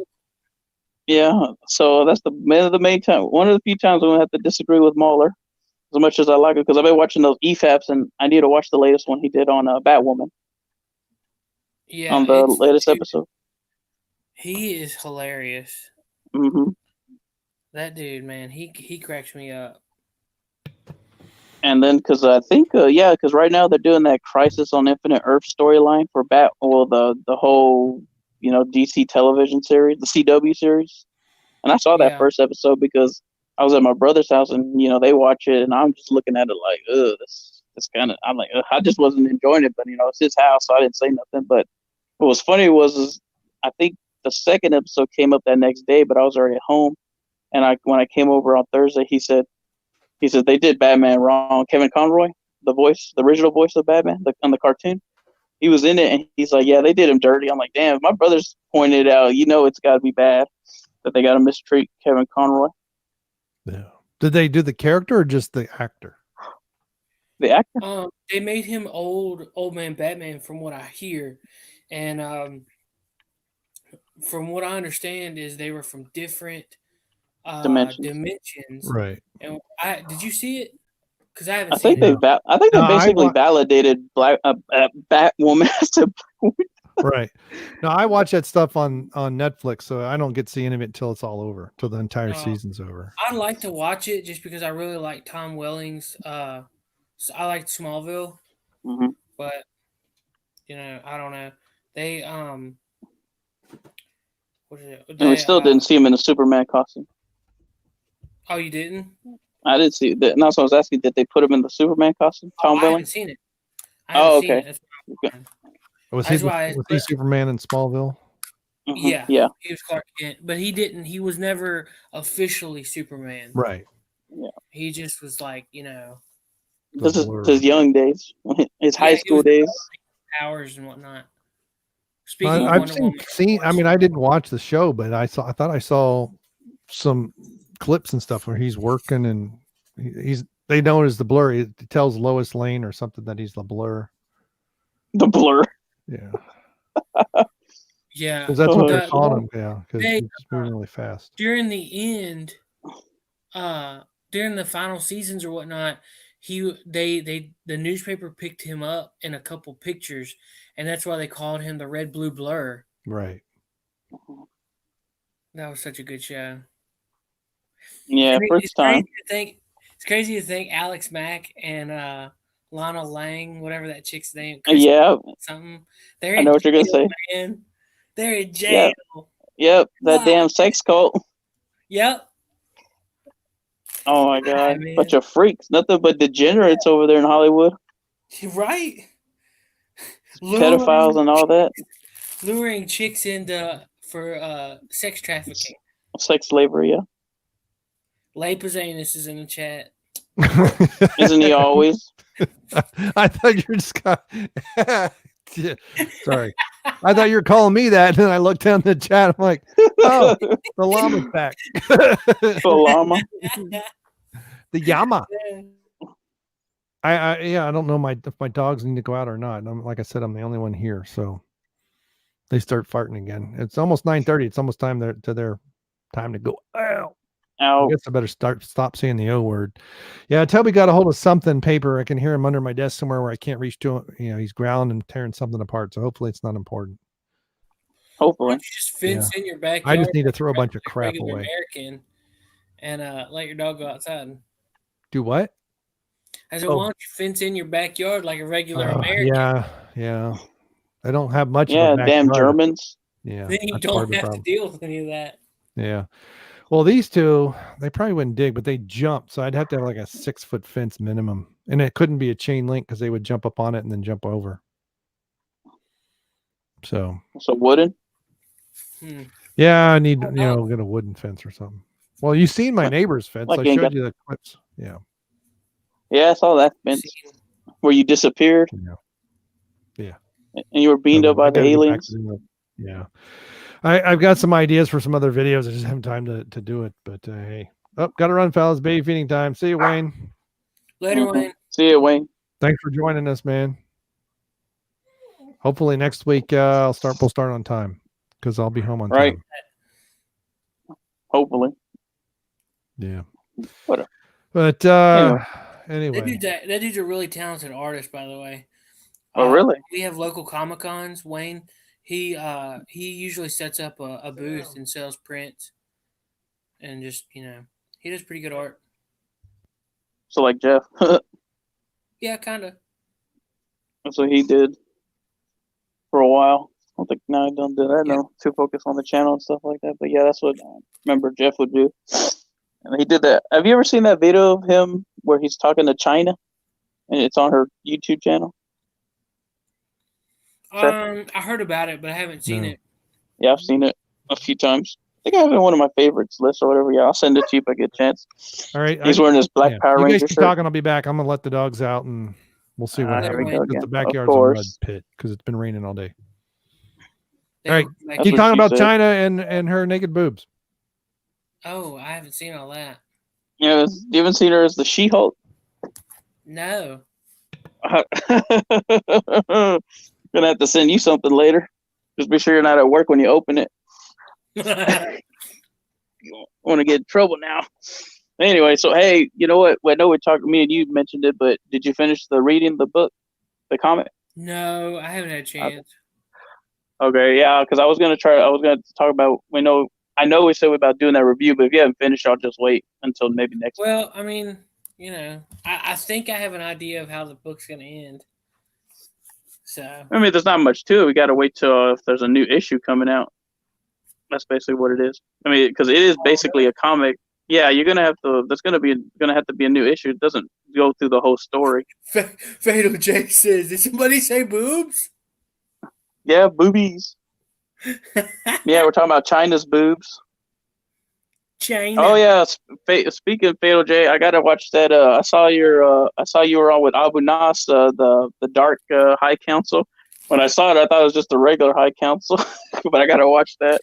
yeah, so that's the main time. One of the few times I'm gonna have to disagree with Mahler, as much as I like it, because I've been watching those EFAPs, and I need to watch the latest one he did on Batwoman. Yeah, on the latest episode. He is hilarious. Mm-hmm. That dude, man, he cracks me up. And then, because I think, because right now they're doing that Crisis on Infinite Earth storyline for the whole, DC television series, the CW series. And I saw that first episode because I was at my brother's house, and they watch it, and I'm just looking at it like, ugh, this kind of. I'm like, ugh, I just wasn't enjoying it, but it's his house, so I didn't say nothing. But what was funny was I think the second episode came up that next day, but I was already at home, and when I came over on Thursday, he said they did Batman wrong. Kevin Conroy, the original voice of Batman on the cartoon, he was in it, and he's like, yeah, they did him dirty. I'm like, damn, my brother's pointed out, it's got to be bad that they got to mistreat Kevin Conroy. Yeah. Did they do the character or just the actor? The actor? They made him old man Batman, from what I hear, and from what I understand is they were from different Dimensions. dimensions. Right. And did you see it? Because I haven't I think seen it. I think they No, basically validated Batwoman as to. Right. No, I watch that stuff on Netflix, so I don't get to see any of it until it's all over, till the entire season's over. I'd like to watch it just because I really like Tom Welling's. I liked Smallville, Mm-hmm. but I don't know. They what is it? And we still didn't see him in the Superman costume. Oh, you didn't? I didn't see that. No, so I was asking, did they put him in the Superman costume? Tom I Welling? haven't seen it. Okay. Was he Superman in Smallville? Mm-hmm. Yeah. He was Clark Kent, but he didn't. He was never officially Superman. Right. Yeah. He just was like, This is his young days, his high school days. Powers and whatnot. Speaking I've seen. I mean, I didn't watch the show, but I thought I saw some clips and stuff where he's working and they know it as the Blur. It tells Lois Lane or something that he's the Blur. The Blur. Yeah. Yeah. Because that's what they're calling him. Yeah. Because he's moving really fast. During the end, during the final seasons or whatnot, the newspaper picked him up in a couple pictures, and that's why they called him the Red Blue Blur. Right. That was such a good show. Yeah, first time. It's crazy to think Alex Mack and Lana Lang, whatever that chick's name. Yeah. Something. I know what you're gonna say. Man. They're in jail. Yep. That damn sex cult. Yep. Oh my god. Bunch of freaks. Nothing but degenerates over there in Hollywood. Right. Pedophiles and all that. Luring chicks for sex trafficking. Sex slavery, yeah. Lapazanus is in the chat. Isn't he always? I thought you were just sorry. I thought you were calling me that, and then I looked down the chat. I'm like, oh, the llama's back. The llama. The llama. I don't know if my dogs need to go out or not. Like I said, I'm the only one here, so they start farting again. It's almost 9:30. It's almost time to their time to go. Ow. I guess I better stop saying the O word. Yeah, Toby got a hold of something paper. I can hear him under my desk somewhere where I can't reach to him. He's growling and tearing something apart. So hopefully it's not important. Hopefully. You just fence in your backyard. I just need to throw a bunch of crap away. American and let your dog go outside. Do what? I said, why don't you fence in your backyard like a regular American? Yeah. I don't have much of a backyard. Damn Germans. Yeah. Then you don't have to deal with any of that. Yeah. Well, these two, they probably wouldn't dig, but they jump. So I'd have to have like a 6-foot fence minimum. And it couldn't be a chain link because they would jump up on it and then jump over. So wooden? Yeah, I need, get a wooden fence or something. Well, you've seen my neighbor's fence. I showed you the clips. Yeah. Yeah, I saw that fence where you disappeared. Yeah. And you were beamed up by the aliens. Yeah. I've got some ideas for some other videos. I just haven't time to do it. But hey. Oh, gotta run, fellas. Baby feeding time. See you, Wayne. Later, Wayne. See you, Wayne. Thanks for joining us, man. Hopefully next week we'll start on time because I'll be home on time. Hopefully. Yeah. Whatever. But anyway. That dude's a really talented artist, by the way. Oh, really? We have local Comic Cons. Wayne, he usually sets up a booth and sells prints, and just he does pretty good art. So like Jeff. Yeah, kind of. That's what he did for a while. I don't think now I don't do that. No, too focused on the channel and stuff like that. But yeah, that's what I remember Jeff would do. And he did that. Have you ever seen that video of him where he's talking to China, and it's on her YouTube channel? I heard about it, but I haven't seen it. Yeah, I've seen it a few times. I think I have it in one of my favorites lists or whatever. Yeah, I'll send it to you if I get a chance. All right. He's wearing his Black Power Ranger shirt. You guys keep shirt. talking. I'll be back. I'm going to let the dogs out, and we'll see what happens. The backyard's a mud pit because it's been raining all day. All right. Keep talking about China and her naked boobs. Oh, I haven't seen all that. Yeah, you haven't seen her as the She-Hulk? No. Gonna have to send you something later. Just be sure you're not at work when you open it. You want to get in trouble now. Anyway, so hey, you know what? I know we talked. Me and you mentioned it, but did you finish reading the book, the comic? No, I haven't had a chance. Okay, yeah, because I was gonna talk about. I know we said about doing that review, but if you haven't finished, I'll just wait until maybe next. Well, I mean, you know, I think I have an idea of how the book's gonna end. So I mean, there's not much to it. We got to wait till if there's a new issue coming out. That's basically what it is. I mean, because it is basically a comic. Yeah, you're gonna have to. There's gonna have to be a new issue. It doesn't go through the whole story. Fatal J says, "Did somebody say boobs?" Yeah, boobies. Yeah, we're talking about China's boobs. China. Oh yeah. Speaking of Fatal J, I gotta watch that. I saw you were on with Abu Nas, the Dark High Council. When I saw it, I thought it was just a regular High Council, but I gotta watch that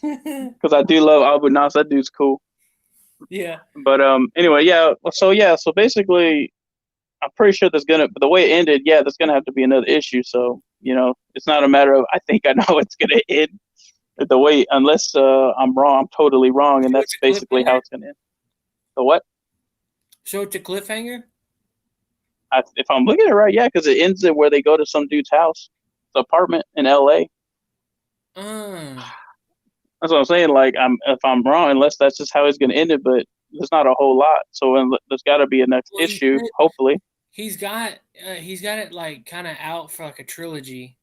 because I do love Abu Nas. That dude's cool. Yeah. But anyway, yeah. So basically, I'm pretty sure but the way it ended, yeah, there's gonna have to be another issue. So it's not a matter of I think I know it's gonna end. The way, unless I'm wrong, I'm totally wrong, and that's basically how it's gonna end. The what? So it's a cliffhanger? If I'm looking at it right, yeah, because it ends it where they go to some dude's house, the apartment in L.A. That's what I'm saying. Like, if I'm wrong, unless that's just how it's gonna end it, but there's not a whole lot. So there's got to be a next issue, hopefully. He's got it like kind of out for like a trilogy.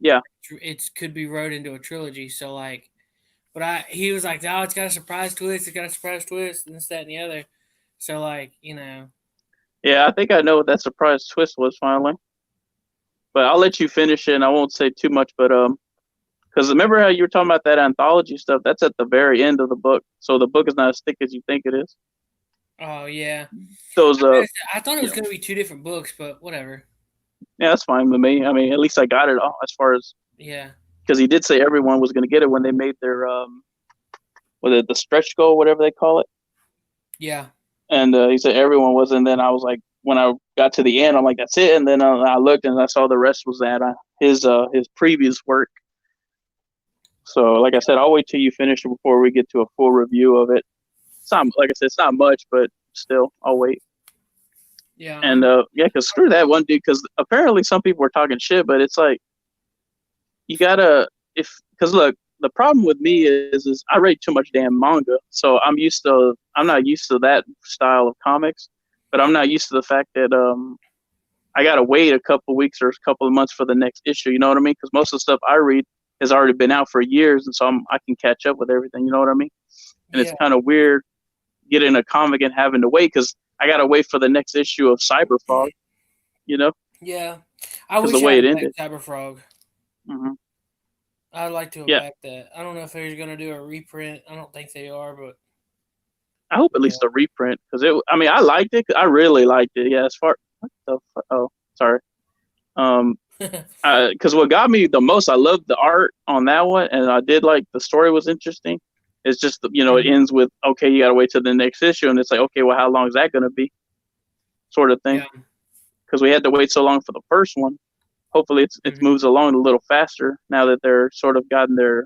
Yeah, it could be wrote into a trilogy. So like, but he was like, oh, it's got a surprise twist. It's got a surprise twist, and this, that, and the other. So like, Yeah, I think I know what that surprise twist was finally. But I'll let you finish it, and I won't say too much. But because remember how you were talking about that anthology stuff? That's at the very end of the book, so the book is not as thick as you think it is. Oh yeah. Those I thought it was going to be two different books, but whatever. Yeah, that's fine with me. I mean, at least I got it all as far as because he did say everyone was going to get it when they made their was it the stretch goal, whatever they call it. Yeah. And he said everyone was, and then I was like, when I got to the end, I'm like, that's it. And then I looked and I saw the rest was that his previous work. So, like I said, I'll wait till you finish it before we get to a full review of it. It's not, like I said, it's not much, but still, I'll wait. Yeah. And yeah, because screw that one dude, because apparently some people were talking shit, but it's like you gotta because look, the problem with me is I read too much damn manga, so I'm not used to that style of comics, but I'm not used to the fact that I gotta wait a couple weeks or a couple of months for the next issue. You know what I mean? Because most of the stuff I read has already been out for years, and so I can catch up with everything. You know what I mean? And it's kind of weird getting a comic and having to wait because I gotta wait for the next issue of Cyberfrog. You know? Yeah, I wish the way I it had ended. Cyberfrog. Mm-hmm. I'd like to have back that. I don't know if they're going to do a reprint. I don't think they are, but I hope at least a reprint because I mean, I liked it. I really liked it. Yeah, as far what the oh, sorry. Because what got me the most, I loved the art on that one, and I did like the story was interesting. It's just it ends with okay, you got to wait till the next issue, and it's like okay, well, how long is that going to be? Sort of thing. Because we had to wait so long for the first one. Hopefully, it moves along a little faster now that they're sort of gotten their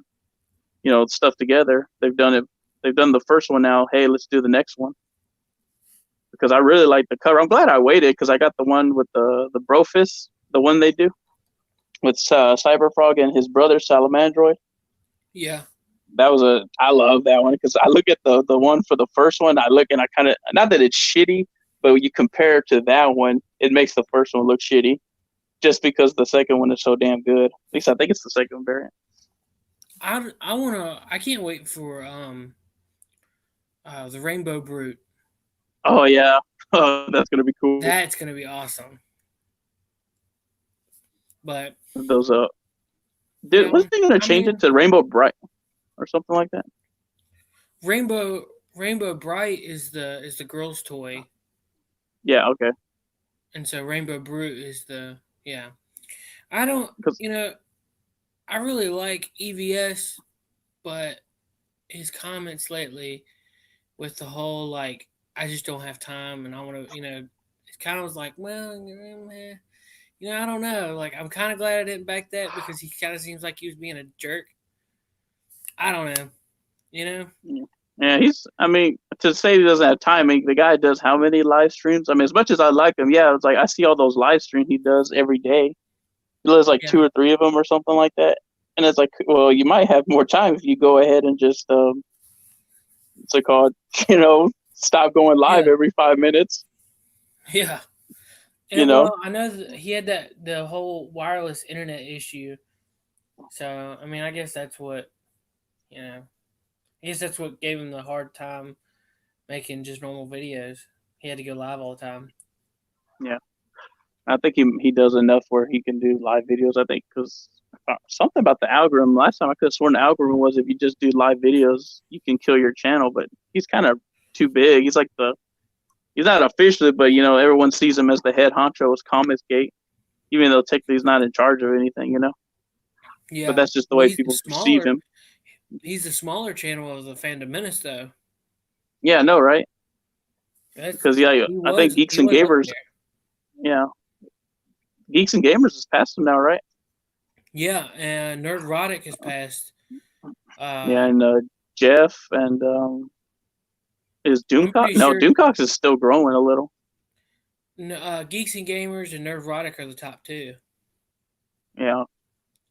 stuff together. They've done it. They've done the first one now. Hey, let's do the next one. Because I really like the cover. I'm glad I waited because I got the one with the Brofist, the one they do with Cyberfrog and his brother Salamandroid. Yeah, I love that one because I look at the one for the first one. I look and I kind of not that it's shitty, but when you compare it to that one, it makes the first one look shitty. Just because the second one is so damn good. At least I think it's the second variant. I can't wait for the Rainbow Brute. Oh yeah. Oh, that's gonna be cool. That's gonna be awesome. But those wasn't they gonna change it to Rainbow Bright or something like that? Rainbow Bright is the girl's toy. Yeah, okay. And so Rainbow Brute is I don't I really like EVS, but his comments lately with the whole like I just don't have time and I want to it's kind of like well I don't know. Like, I'm kind of glad I didn't back that because he kind of seems like he was being a jerk. I don't know. Yeah, I mean, to say he doesn't have timing, the guy does how many live streams? I mean, as much as I like him, yeah, it's like I see all those live streams he does every day. He does like Yeah. 2 or 3 of them or something like that. And it's like, well, you might have more time if you go ahead and just, what's it called? Stop going live every 5 minutes. Yeah. And well, I know that he had the whole wireless internet issue. So, I mean, I guess that's what, I guess that's what gave him the hard time making just normal videos. He had to go live all the time. Yeah. I think he does enough where he can do live videos, I think, because something about the algorithm. Last time I could have sworn the algorithm was if you just do live videos, you can kill your channel, but he's kind of too big. He's like he's not officially, but, everyone sees him as the head honcho as Comicsgate, even though technically he's not in charge of anything, Yeah. But that's just the way people perceive him. He's the smaller channel of the Fandom Menace, though. Yeah, I know, right? Because, I think Geeks and Gamers, Geeks and Gamers is past him now, right? Yeah, and Nerdrotic has passed. And Jeff and is Doomcock? No, Doomcock is still growing a little. No, Geeks and Gamers and Nerdrotic are the top 2. Yeah.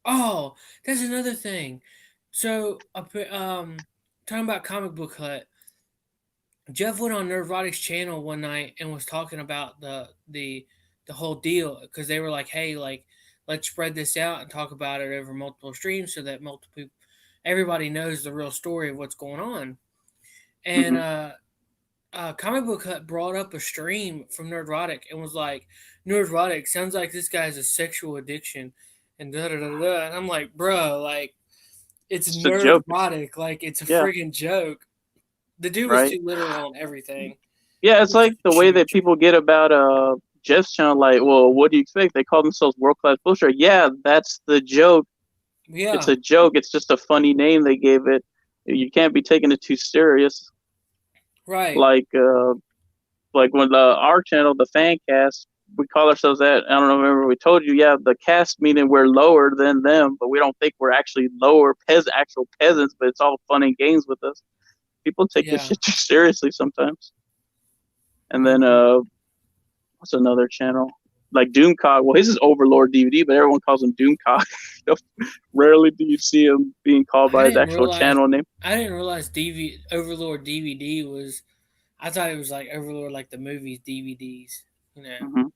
Oh, that's another thing. So, talking about Comic Book Hut, Jeff went on Nerdrotic's channel one night and was talking about the whole deal because they were like, "Hey, like, let's spread this out and talk about it over multiple streams so that everybody knows the real story of what's going on." And Comic Book Hut brought up a stream from Nerdrotic and was like, "Nerdrotic sounds like this guy's a sexual addiction," and da da da da. And I'm like, "Bro, like, it's Nerdrotic, like it's a friggin' joke." The dude was too literal on everything. Yeah, it's like the way that people get about Jeff's channel, like, well, what do you expect? They call themselves World Class Bullshit. Yeah, that's the joke. Yeah. It's a joke. It's just a funny name they gave it. You can't be taking it too serious. Right. Like when our channel, the Fan Caste, we call ourselves that. I don't know, remember we told you, the cast meaning we're lower than them, but we don't think we're actually lower actual peasants, but it's all fun and games with us. People take this shit too seriously sometimes. And then what's another channel? Like Doomcock. Well, his is Overlord DVD, but everyone calls him Doomcock. Rarely do you see him being called by his actual channel name. I didn't realize Overlord DVD was. I thought it was like Overlord, like the movies DVDs. Mm-hmm.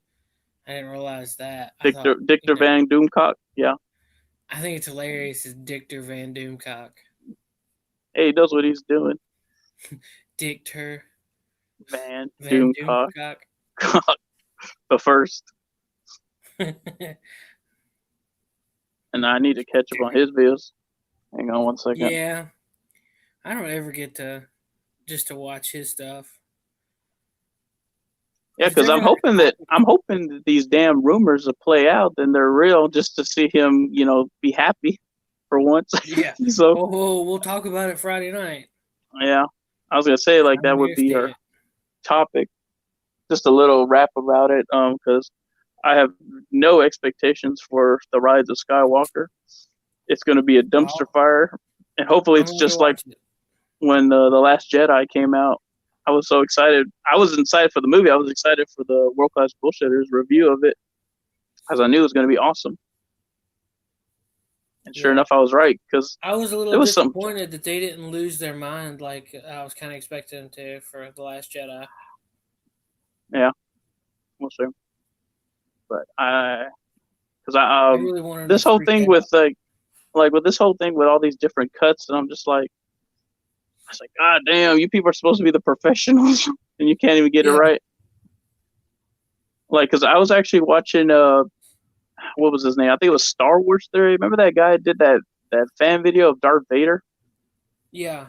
I didn't realize that. Dictor Van Doomcock. Yeah. I think it's hilarious. It's Dictor Van Doomcock. Hey, he knows what he's doing. Dictor Van Doomcock. The first. And I need to catch up on his videos. Hang on one second. Yeah. I don't ever get to watch his stuff. Yeah, because I'm hoping that these damn rumors will play out and they're real, just to see him, be happy for once. Yeah. So we'll talk about it Friday night. Yeah, I was gonna say that would be our topic. Just a little rap about it, because I have no expectations for the Rise of Skywalker. It's going to be a dumpster fire, and hopefully it's just like when the Last Jedi came out. I was so excited. I wasn't excited for the movie. I was excited for the World Class Bullshitters review of it, because I knew it was going to be awesome. And sure enough, I was right, because I was a little disappointed that they didn't lose their mind like I was kind of expecting them to for the Last Jedi. Yeah, we'll see. But I really wanted this whole thing with with this whole thing with all these different cuts, and I'm just like, I was like, God damn, you people are supposed to be the professionals, and you can't even get it right. Like, because I was actually watching what was his name? I think it was Star Wars Theory. Remember that guy did that fan video of Darth Vader? Yeah.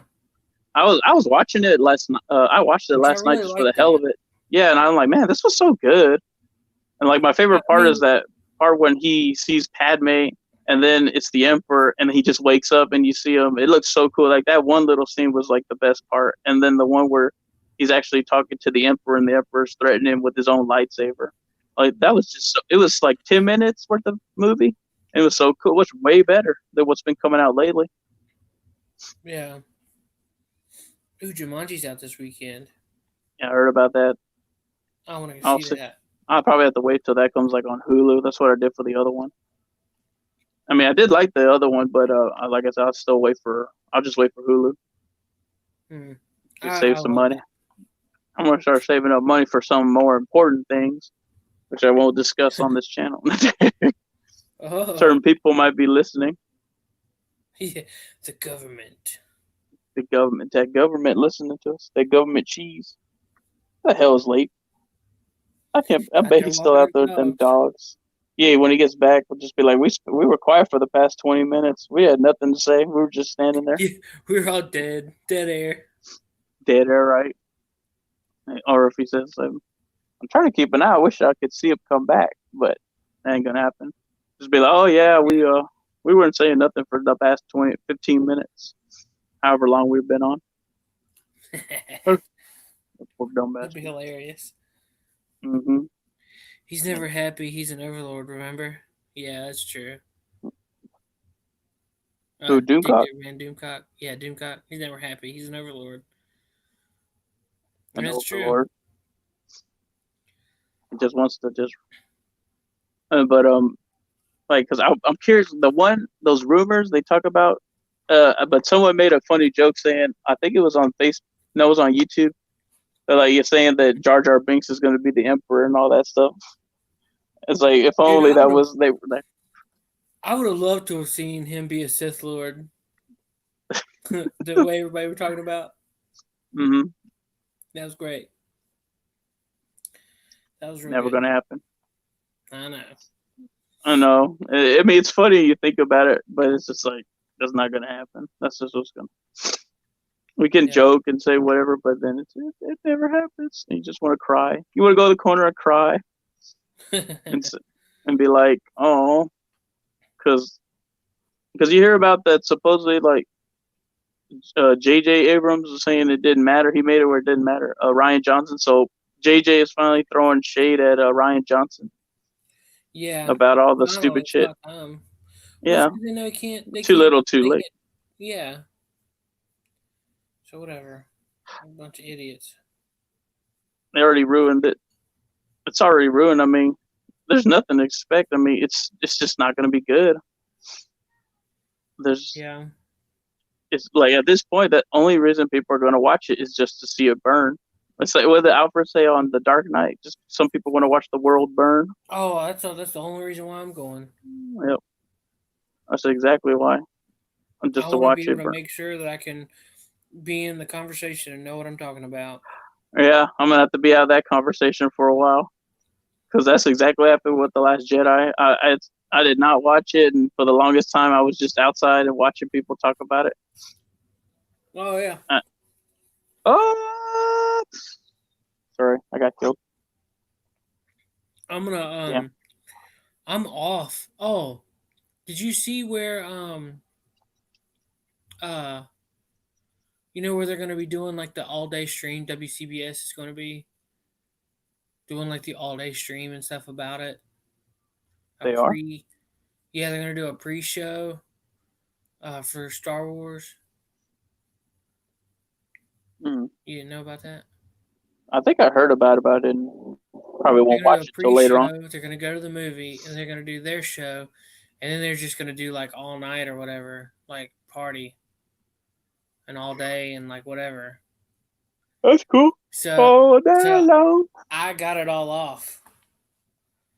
I was watching it last night. I watched it last night just for the hell of it. Yeah, and I'm like, man, this was so good. And like my favorite part is that part when he sees Padme, and then it's the Emperor, and he just wakes up and you see him. It looks so cool. Like that one little scene was like the best part. And then the one where he's actually talking to the Emperor, and the Emperor's threatening him with his own lightsaber. Like that was just it was like 10 minutes worth of movie. It was so cool. It was way better than what's been coming out lately. Yeah. Ooh, Jumanji's out this weekend. Yeah, I heard about that. I want to see that. I'll probably have to wait till that comes like on Hulu. That's what I did for the other one. I mean, I did like the other one, but like I said, I'll just wait for Hulu to save some money. I'm gonna start saving up money for some more important things, which I won't discuss on this channel. Certain people might be listening. Yeah, the government. That government listening to us. That government cheese. What the hell is late? I bet he's still out there with them dogs. Yeah, when he gets back, we'll just be like, we were quiet for the past 20 minutes. We had nothing to say. We were just standing there. Yeah, we were all dead air. Dead air, right? Or if he says, I'm trying to keep an eye. I wish I could see him come back, but that ain't gonna happen. Just be like, oh yeah, we weren't saying nothing for the past 15 minutes, however long we've been on. That'd be hilarious. Mm-hmm. He's never happy. He's an overlord, remember? Yeah, that's true. Who, Doomcock? Doomcock. Yeah, Doomcock. He's never happy. He's an overlord. An that's overlord. True. He just wants to like, because I'm curious, those rumors they talk about, but someone made a funny joke saying, I think it was on Facebook, no, it was on YouTube. They're like, you're saying that Jar Jar Binks is going to be the Emperor and all that stuff. It's like, if only that was, they were like. I would have loved to have seen him be a Sith Lord. The way everybody were talking about. Mm-hmm. That was great. That was really never going to happen. I know. I know. I mean, it's funny you think about it, but it's just like, that's not going to happen. That's just what's going to. We can joke and say whatever, but then it never happens. You just want to cry. You want to go to the corner and cry and be like, oh, because you hear about that supposedly, like, J.J. Abrams was saying it didn't matter. He made it where it didn't matter. Rian Johnson. So J.J. is finally throwing shade at Rian Johnson. Yeah. About all the stupid shit. Yeah. They can't. Too little, too late. Yeah. So whatever. A bunch of idiots. They already ruined it. It's already ruined. I mean, there's nothing to expect. I mean, it's just not going to be good. It's like at this point, the only reason people are going to watch it is just to see it burn. It's like what did Alfred say on The Dark Knight? Just some people want to watch the world burn. Oh, that's the only reason why I'm going. Yep, that's exactly why. Just to watch it burn. Make sure that I can be in the conversation and know what I'm talking about. Yeah, I'm gonna have to be out of that conversation for a while, because that's exactly what happened with The Last Jedi. I did not watch it, and for the longest time, I was just outside and watching people talk about it. Oh yeah. Sorry, I got killed. I'm gonna I'm off. Oh, did you see where you know where they're gonna be doing like the all day stream? WCBS is gonna be doing like the all day stream and stuff about it. Yeah, they're gonna do a pre-show for Star Wars. You didn't know about that? I think I heard about it and probably won't watch it till later on. They're gonna go to the movie and they're gonna do their show, and then they're just gonna do like all night or whatever, like party and all day and like whatever. That's cool. So I got it all off.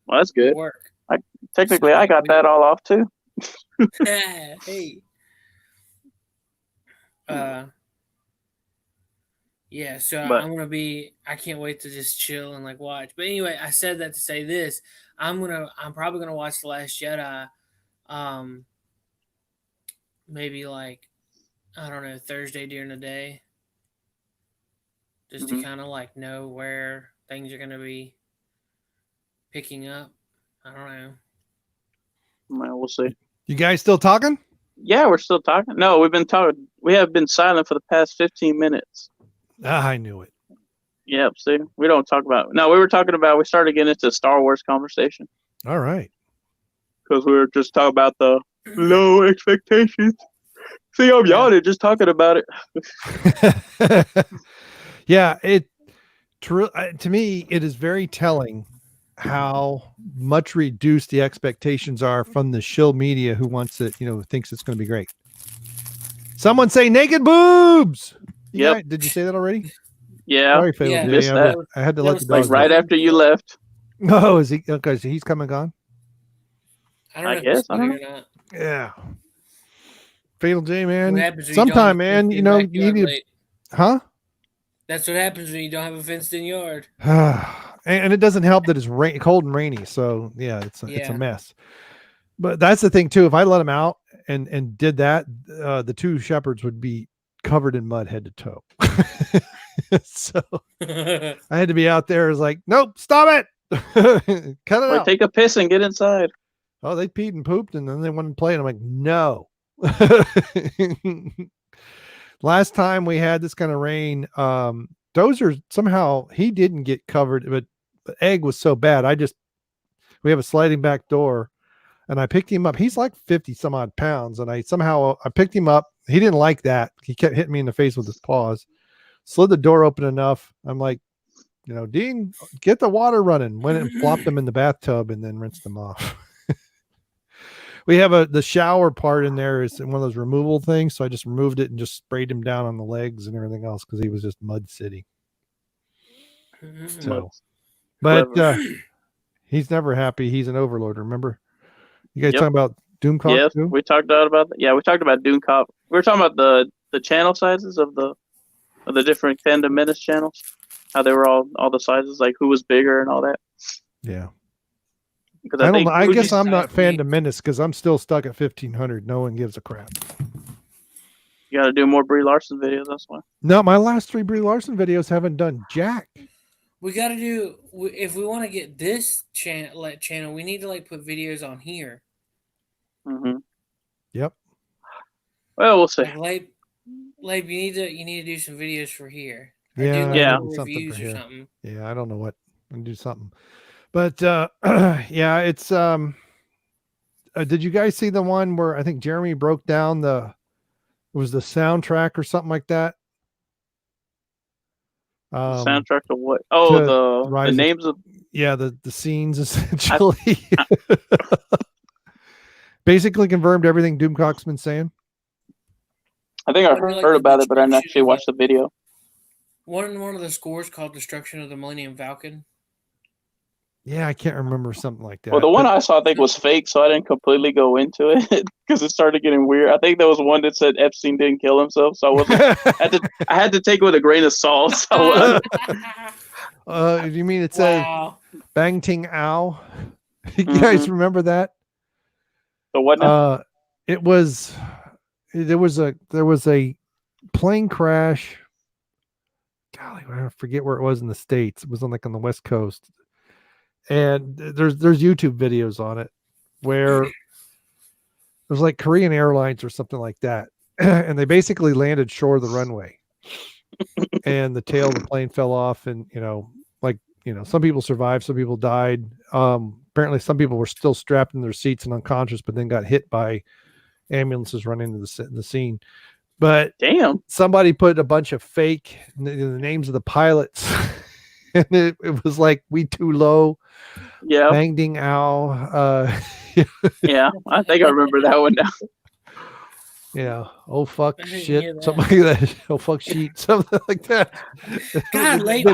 Well, that's good. Work. Technically, I got that all off too. Hey. Yeah, so I can't wait to just chill and like watch. But anyway, I said that to say this. I'm probably gonna watch The Last Jedi, maybe like, I don't know, Thursday during the day. Just to kind of like know where things are gonna be picking up. I don't know. Well, we'll see. You guys still talking? Yeah, we're still talking. No, we've been talking. We have been silent for the past 15 minutes. I knew it. Yep. See, we don't talk about. No, we were talking about. We started getting into Star Wars conversation All right. because we were just talking about the low expectations. See, I'm yawning just talking about it. Yeah, to me, it is very telling how much reduced the expectations are from the shill media who wants it, thinks it's going to be great. Someone say naked boobs. Yep. Did you say that already? Yeah. Sorry, Phil. Yeah, missed that. I had to let the was dog Like right out. after you left. Oh, is he? Okay, so he's come and gone. I don't know I if he's guess, I still don't here or not. Yeah. Fatal J, What man. happens when you don't Sometime, have a man. fenced-in You backyard, need to, Blake? huh? That's what happens when you don't have a fenced-in yard. And it doesn't help that it's cold and rainy. So yeah, it's a Yeah. mess. But that's the thing too. If I let them out and did that, the two shepherds would be covered in mud head to toe. So I had to be out there. It's like, nope, stop it. Cut it Like, out. take a piss and get inside. Oh, they peed and pooped and then they wanted to play. And I'm like, no. Last time we had this kind of rain, Dozer somehow he didn't get covered, but the egg was so bad. We have a sliding back door and I picked him up. He's like 50 some odd pounds. And I picked him up. He didn't like that. He kept hitting me in the face with his paws, slid the door open enough. I'm like, Dean, get the water running. Went and flopped them in the bathtub and then rinsed them off. We have the shower part in there is one of those removal things. So I just removed it and just sprayed him down on the legs and everything else because he was just mud city. So, but he's never happy. He's an overlord. Remember, you guys talking about Doomcock? Yes, too? we talked about that. Yeah, we talked about Doomcock. We were talking about the channel sizes of the different Fandom Menace channels. How they were all the sizes, like who was bigger and all that. Yeah. Because I don't know. I guess just I'm not size fan me. to Menace because I'm still stuck at 1500. No one gives a crap. You got to do more Brie Larson videos. That's why. No, my last 3 Brie Larson videos haven't done jack. We got to do, if we want to get this channel, we need to put videos on here. Mm-hmm. Yep. Well, we'll see. Like, you need to do some videos for here. Or Yeah. do Yeah. little Something reviews for or here. something. Yeah, I don't know what. I'm do something. But yeah, it's did you guys see the one where I think Jeremy broke down it was the soundtrack or something like that? Soundtrack to what? Oh, the names of the scenes essentially. Basically confirmed everything Doomcock's been saying. I think I heard about it, but I didn't actually watch the video. One of the scores called "Destruction of the Millennium Falcon." Yeah, I can't remember something like that. Well, the one I saw I think was fake, so I didn't completely go into it because it started getting weird. I think there was one that said Epstein didn't kill himself, so I wasn't. I had to take it with a grain of salt. So, you mean it says Bang Ting Ow? You guys remember that? So what now? There was a plane crash. Golly, I forget where it was in the States. It was on the West Coast. And there's YouTube videos on it where it was like Korean Airlines or something like that. And they basically landed shore of the runway. And the tail of the plane fell off and some people survived, some people died. Apparently some people were still strapped in their seats and unconscious, but then got hit by ambulances running into the scene. But damn, somebody put a bunch of fake the names of the pilots. And it was like We Too Low. Yeah. Bang Ding Ow. Yeah, I think I remember that one now. Yeah. Oh fuck shit. Something like that. Oh fuck sheet. Something like that. God, like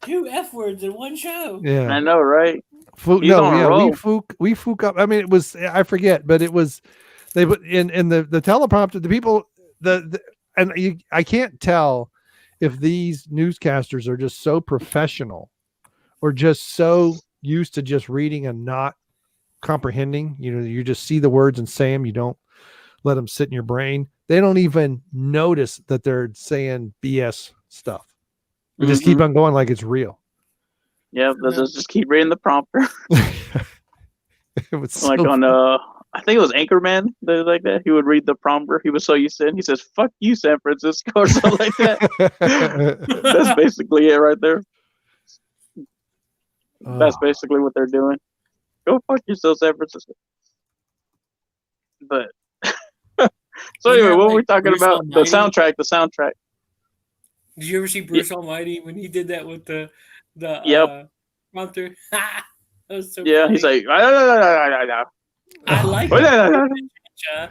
two F words in one show. Yeah. I know, right? We fook up. I mean, it was, I forget, but it was, they put in the teleprompter, the people, I can't tell if these newscasters are just so professional or just so used to just reading and not comprehending. You just see the words and say them. You don't let them sit in your brain. They don't even notice that they're saying BS stuff. They just keep on going like it's real. Yeah, let's just keep reading the prompter. It was like so on I think it was Anchorman that was like that. He would read the prompter. He was so used to it. He says, "Fuck you, San Francisco," or something like that. That's basically it right there. That's basically what they're doing. Go fuck yourself, San Francisco. But so anyway, what were we talking about? Almighty? The soundtrack. Did you ever see Bruce Almighty when he did that with the Yep. prompter? That was so Yeah, funny. he's like, I like that. Yeah.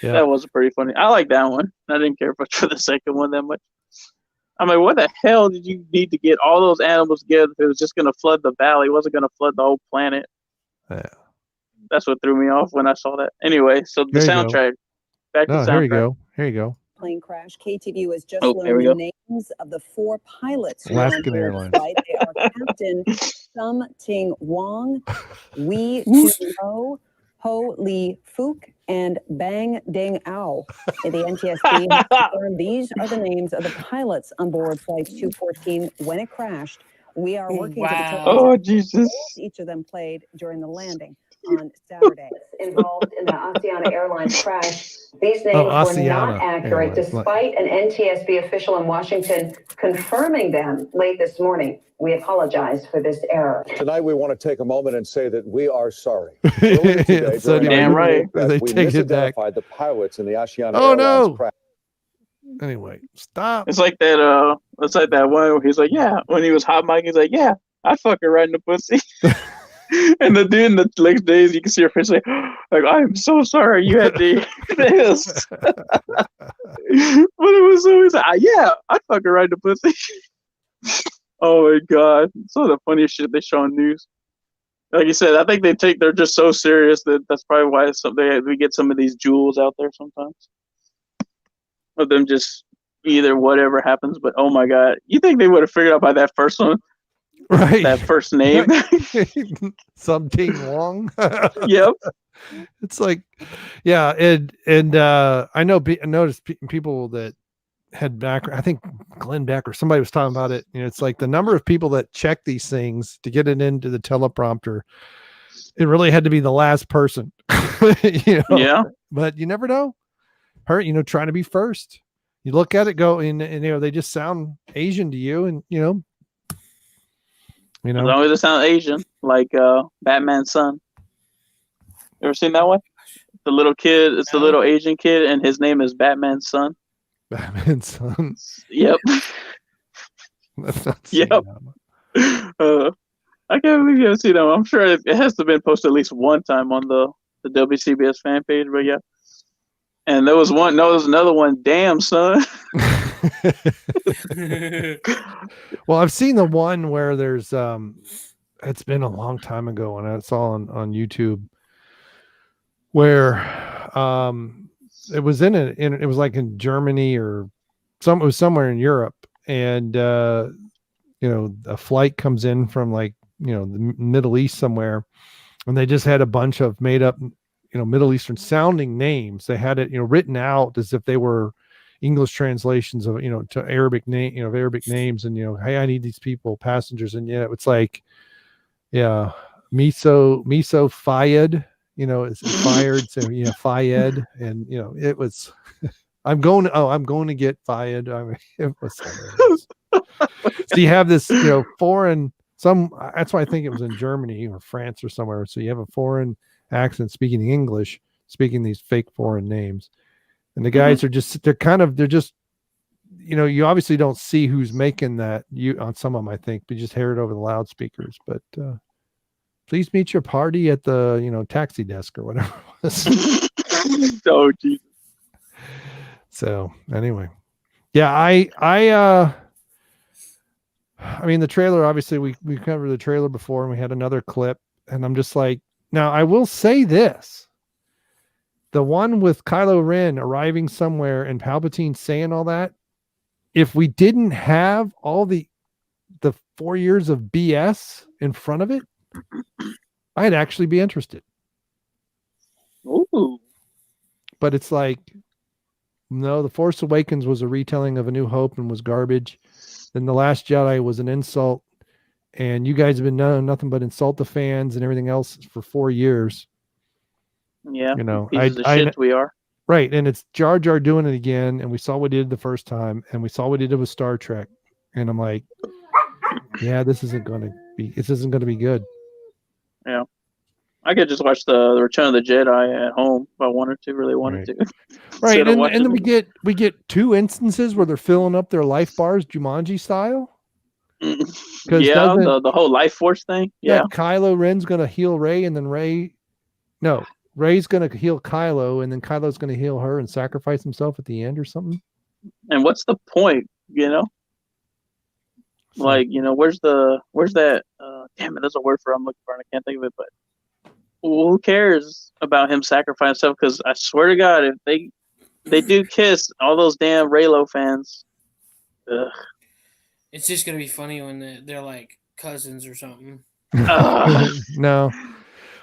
That was pretty funny. I like that one. I didn't care much for the second one that much. I'm like, what the hell did you need to get all those animals together if it was just going to flood the valley? It wasn't going to flood the whole planet. Yeah. That's what threw me off when I saw that. Anyway, so the soundtrack. Back to the soundtrack. Here you go. Plane crash. KTVU has just There we learned go. the names of the 4 pilots who Alaskan were on Airlines. board flight. They are Captain Sum Ting Wong, Wee Tu Lo, Ho Lee Fook, and Bang Ding Ao. The NTSB has confirmed these are the names of the pilots on board Flight 214 when it crashed. We are working to determine Oh, Jesus. each of them played during the landing on Saturday. Involved in the Asiana Airlines crash. These names were Asiana not accurate, Airlines. despite an NTSB official in Washington confirming them late this morning. We apologize for this error. Tonight, we want to take a moment and say that we are sorry. Earlier today, So during damn our right. broadcast, They we take it back. misidentified the pilots in the Asiana Oh, Airlines no. crash. Anyway, stop. It's like that. It's like that one where he's like, yeah. When he was hot mic, he's like, yeah, I'd fuck her right in the pussy. And the dude in the next days, you can see her face like, I'm so sorry you had to this. But it was always like, yeah, I'd fuck her right in the pussy. Oh my god, some of the funniest shit they show on news. Like you said, I think they're just so serious that's probably why we get some of these jewels out there sometimes. Of them just either whatever happens, but oh my god, you think they would have figured out by that first one, Right. that first name? Something wrong. Yep. It's like, yeah, and I noticed people that had back. I think Glenn Beck or somebody was talking about it. You know, it's like the number of people that check these things to get it into the teleprompter. It really had to be the last person. You know? Yeah. But you never know. Trying to be first. You look at it, go and they just sound Asian to you, and As long as it sounds Asian, like Batman's son. You ever seen that one? The little kid, it's the little Asian kid, and his name is Batman's son. Batman's son. Yep. That's not Yep. that. I can't believe you haven't seen that one. I'm sure it has to have been posted at least one time on the WCBS fan page, but yeah. And there was another one, damn son. Well, I've seen the one where there's it's been a long time ago and it's all on YouTube where it was it was like in Germany or it was somewhere in Europe, and a flight comes in from the Middle East somewhere, and they just had a bunch of made up Middle Eastern sounding names. They had it written out as if they were English translations of to Arabic Arabic names, and hey, I need these people, passengers, and it's like, yeah, miso Fayed, it's fired, so Fayed, and it was I'm going to get Fayed. I mean, it was hilarious. So you have this foreign, that's why I think it was in Germany or France or somewhere, so you have a foreign accent speaking English, speaking these fake foreign names, and the guys are just you obviously don't see who's making that on some of them, I think, but you just hear it over the loudspeakers. But please meet your party at the taxi desk or whatever it was. Oh Jesus. So anyway, yeah, I mean, the trailer, obviously we covered the trailer before, and we had another clip, and I'm just like, now I will say this. The one with Kylo Ren arriving somewhere and Palpatine saying all that, if we didn't have all the 4 years of BS in front of it, I'd actually be interested. Ooh. But it's like, no, The Force Awakens was a retelling of A New Hope and was garbage. Then The Last Jedi was an insult, and you guys have been known nothing but insult the fans and everything else for 4 years. Yeah. You know, Pieces of shit we are. right, and it's Jar Jar doing it again, and we saw what he did the first time, and we saw what he did with Star Trek, and I'm like, yeah, this isn't going to be good. Yeah. I could just watch the Return of the Jedi at home if I wanted to, really wanted to. Right, Instead of and then watching we get two instances where they're filling up their life bars Jumanji style. Yeah, the whole life force thing. Yeah. Kylo Ren's going to heal Rey, and then Rey's going to heal Kylo, and then Kylo's going to heal her and sacrifice himself at the end or something. And what's the point, you know? So, Like, you know, where's that damn it, there's a word for it I'm looking for and I can't think of it, but who cares about him sacrificing himself? Because I swear to God, if they do kiss, all those damn ReyLo fans. Ugh. It's just gonna be funny when they're like cousins or something. no.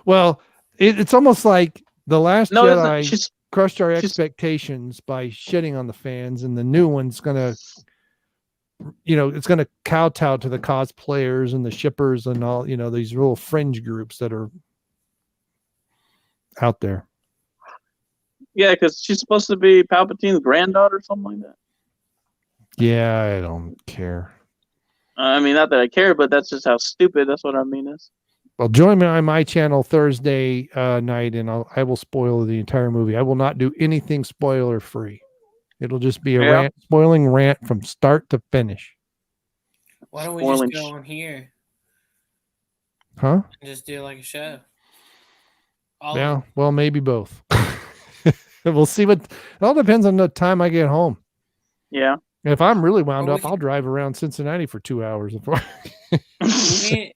Well, it's almost like The Last Jedi crushed our expectations by shitting on the fans, and the new one's gonna, it's gonna kowtow to the cosplayers and the shippers and all, these little fringe groups that are out there. Yeah, because she's supposed to be Palpatine's granddaughter or something like that. Yeah, I don't care. I mean, not that I care, but that's just how stupid. That's what I mean is. Well, join me on my channel Thursday night, and I will spoil the entire movie. I will not do anything spoiler free. It'll just be a spoiling rant from start to finish. Why don't we just go on here? Huh? And just do like a show. Well, maybe both. We'll see it all depends on the time I get home. Yeah. If I'm really wound up, I'll drive around Cincinnati for 2 hours.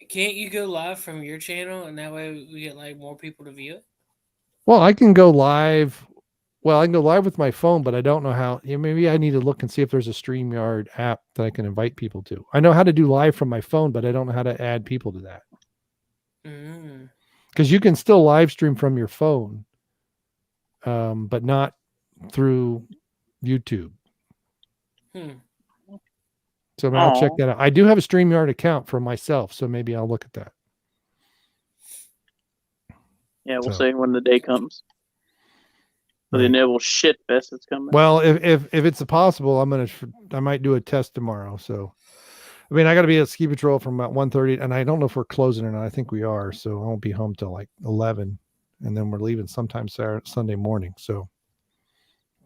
Can't you go live from your channel, and that way we get like more people to view it? Well, I can go live. Well, I can go live with my phone, but I don't know how. Maybe I need to look and see if there's a StreamYard app that I can invite people to. I know how to do live from my phone, but I don't know how to add people to that. Because you can still live stream from your phone, but not through YouTube. So I'll check that out. I do have a StreamYard account for myself, so maybe I'll look at that. Yeah, we'll see when the day comes. For the inevitable shit fest that's coming. Well, if it's possible, I might do a test tomorrow. So, I mean, I got to be at Ski Patrol from about 1:30, and I don't know if we're closing or not. I think we are, so I won't be home till like 11, and then we're leaving sometime Sunday morning. So,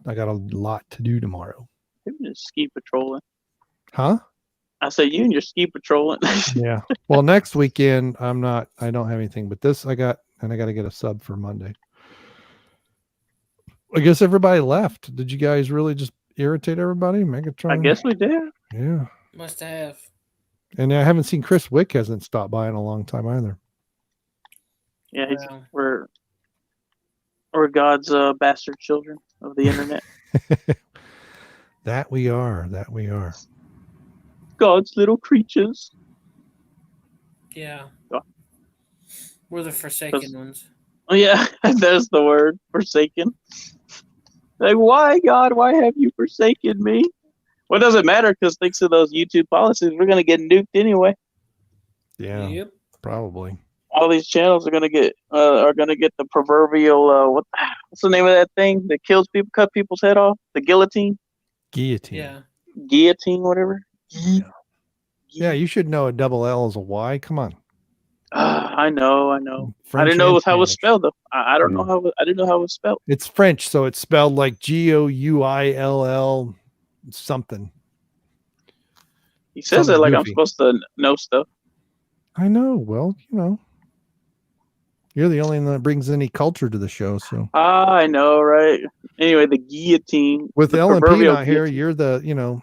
I got a lot to do tomorrow. Just ski patrolling. Huh? I said you and your ski patrolling. Yeah. Well, next weekend I don't have anything, but this I got to get a sub for Monday. I guess everybody left. Did you guys really just irritate everybody? Megatron? I guess we did. Yeah. Must have. And I haven't seen Chris Wick hasn't stopped by in a long time either. Yeah, we're God's bastard children of the internet. That we are. God's little creatures. Yeah. Oh. We're the forsaken ones. Oh, yeah, there's the word, forsaken. Like, why, God? Why have you forsaken me? Well, it doesn't matter because thanks to those YouTube policies, we're going to get nuked anyway. Yeah, yep. Probably. All these channels are going to get the proverbial, what's the name of that thing that kills people, cut people's head off? The guillotine? Guillotine. Yeah. Guillotine, whatever. Yeah, you should know a double L is a Y. Come on. I know. French I didn't know it was how it was Spanish. spelled though. I don't know how. I didn't know how it was spelled. It's French, so it's spelled like Gouill something. He says Something it like goofy. I'm supposed to know stuff. I know. Well, you're the only one that brings any culture to the show. So I know, right? Anyway, the guillotine. with the LMP proverbial not here, guillotine.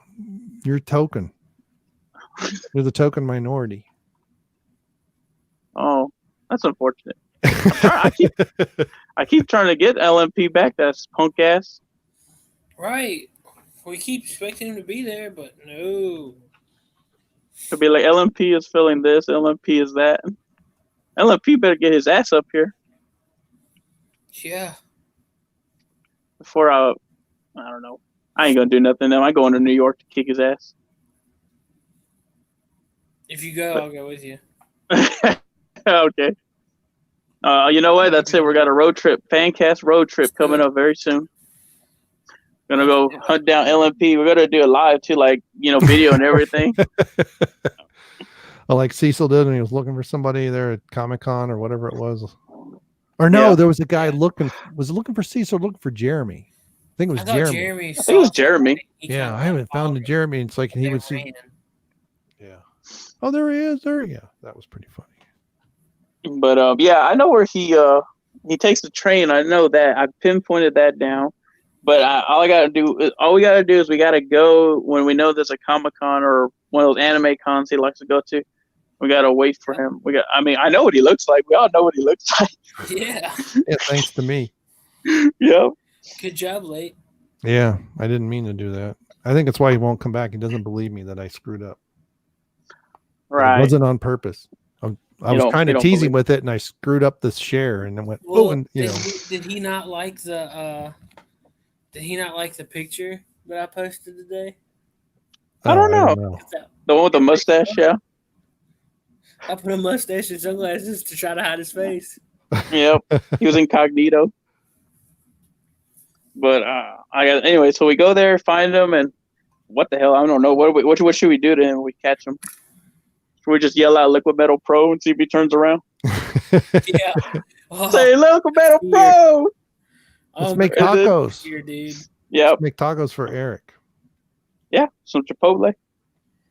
you're token. You're the token minority. Oh, that's unfortunate. I keep trying to get LMP back. That's punk ass. Right. We keep expecting him to be there, but no. Could be like LMP is feeling this, LMP is that. LMP better get his ass up here Yeah. before I don't know. I ain't gonna do nothing. I'm going to New York to kick his ass. If you go, I'll go with you. Okay. You know what? That's it. We got a road trip, Fan Caste road trip coming up very soon. Gonna go hunt down LMP. We're gonna do it live too, like video and everything. Like Cecil did when he was looking for somebody there at Comic-Con or whatever it was. Or no, Yeah. there was a guy looking for Cecil, looking for Jeremy. I think it was I thought Jeremy. I think it was Jeremy. Yeah, I haven't found the Jeremy. It's like he would see. Yeah. Oh, there he is. There. Yeah, that was pretty funny. But yeah, I know where he takes the train. I know that. I pinpointed that down. But all we gotta do is we gotta go when we know there's a Comic-Con or one of those anime cons he likes to go to. We gotta wait for him. I know what he looks like. We all know what he looks like. Yeah. Yeah, thanks to me. Yep. Good job, late. Yeah, I didn't mean to do that. I think that's why he won't come back. He doesn't believe me that I screwed up. Right. It wasn't on purpose. I was kind of teasing with it, and I screwed up the share, and then went, Well, oh, and did he not like the picture that I posted today? I don't know. The one with the mustache, yeah. I put a mustache and sunglasses to try to hide his face. Yep. He was incognito. But anyway, so we go there, find him, and what the hell? I don't know. What should we do to him when we catch him? Should we just yell out Liquid Metal Pro and see if he turns around? Yeah. Oh, Say Liquid Metal Pro! Let's make tacos. Here, dude. Yep. Let's make tacos for Eric. Yeah, some Chipotle.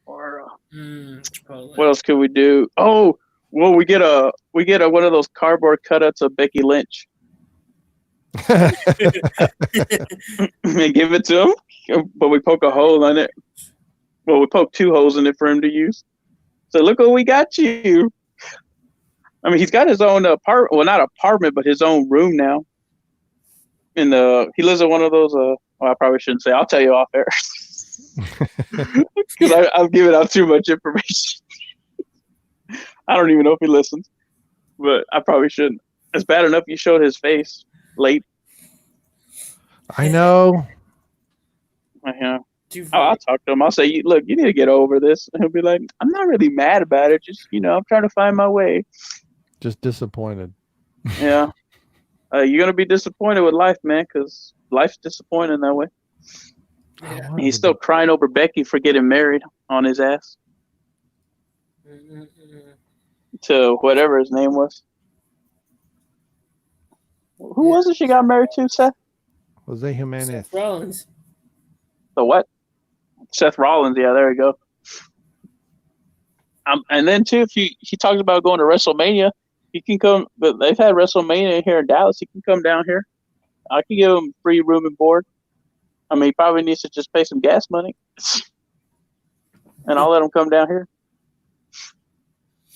Or Chipotle. what else could we do? Oh, well, we get a one of those cardboard cutouts of Becky Lynch and give it to him, but we poke a hole in it. Well, we poke 2 holes in it for him to use. So look what we got you. I mean, he's got his own apartment. Well, not apartment, but his own room now. He lives in one of those. Well, I probably shouldn't say. I'll tell you off air because I'm giving out too much information. I don't even know if he listens, but I probably shouldn't. It's bad enough you showed his face late. I know. Yeah. I'll talk to him. I'll say, look, you need to get over this. And he'll be like, I'm not really mad about it. Just, I'm trying to find my way. Just disappointed. Yeah. You're going to be disappointed with life, man, because life's disappointing that way. Yeah. He's still crying over Becky for getting married on his ass. To whatever his name was. Who was it she got married to, Seth? Jose Jimenez. Seth Rollins. The what? Seth Rollins. Yeah, there you go. And then, too, if he talks about going to WrestleMania, he can come. But they've had WrestleMania here in Dallas. He can come down here. I can give him free room and board. I mean, he probably needs to just pay some gas money. And I'll let him come down here.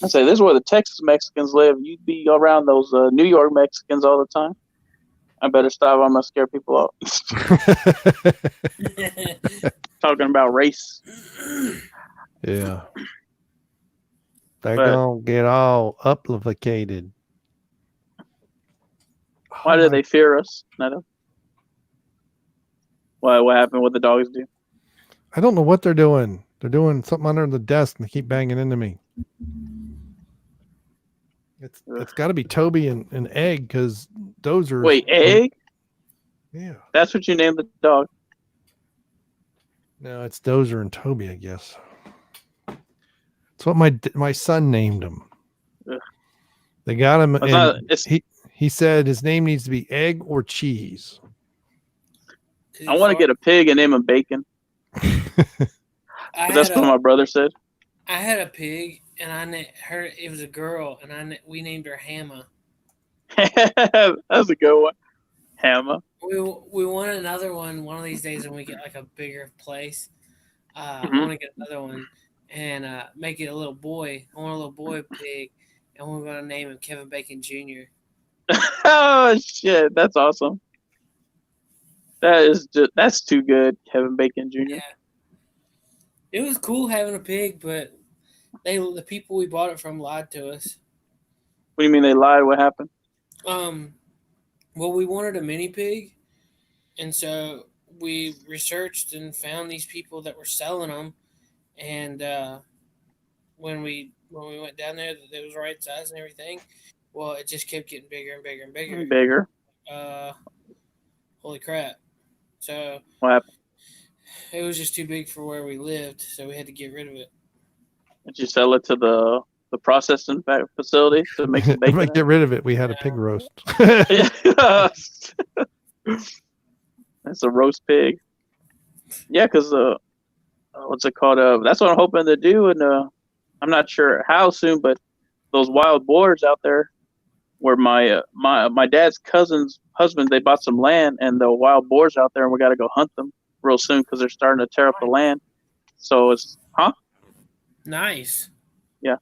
I say, this is where the Texas Mexicans live. You'd be around those New York Mexicans all the time. I better stop. I'm going to scare people off. Talking about race. Yeah. They're going to get all uplificated. Why do they fear us, Neto? What happened? What the dogs do? I don't know what they're doing. They're doing something under the desk and they keep banging into me. It's got to be Toby and Egg because those are. Wait, Egg? Yeah. That's what you named the dog. No, it's Dozer and Toby, I guess. It's what my son named him. Ugh. They got him. He said his name needs to be Egg or Cheese. I want to get a pig and name him Bacon. That's what my brother said. I had a pig, and it was a girl, and we named her Hamma. That's a good one. Hamma. We want another one of these days when we get like a bigger place. I want to get another one and make it a little boy. I want a little boy pig, and we're going to name him Kevin Bacon Jr. Oh, shit. That's awesome. That's too good, Kevin Bacon Jr. Yeah. It was cool having a pig, but the people we bought it from lied to us. What do you mean they lied? What happened? Well, we wanted a mini pig, and so we researched and found these people that were selling them. And when we went down there, it was the right size and everything. Well, it just kept getting bigger and bigger and bigger. Bigger. Holy crap! So What happened? it was just too big for where we lived, so we had to get rid of it. Did you sell it to the processing facility to make some bacon? Get rid of it. We had a pig roast. That's a roast pig. Yeah, because what's it called? That's what I'm hoping to do, and I'm not sure how soon, but those wild boars out there, where my dad's cousin's husband, they bought some land, and the wild boars out there, and we got to go hunt them real soon because they're starting to tear up the land. So it's Nice. Yeah,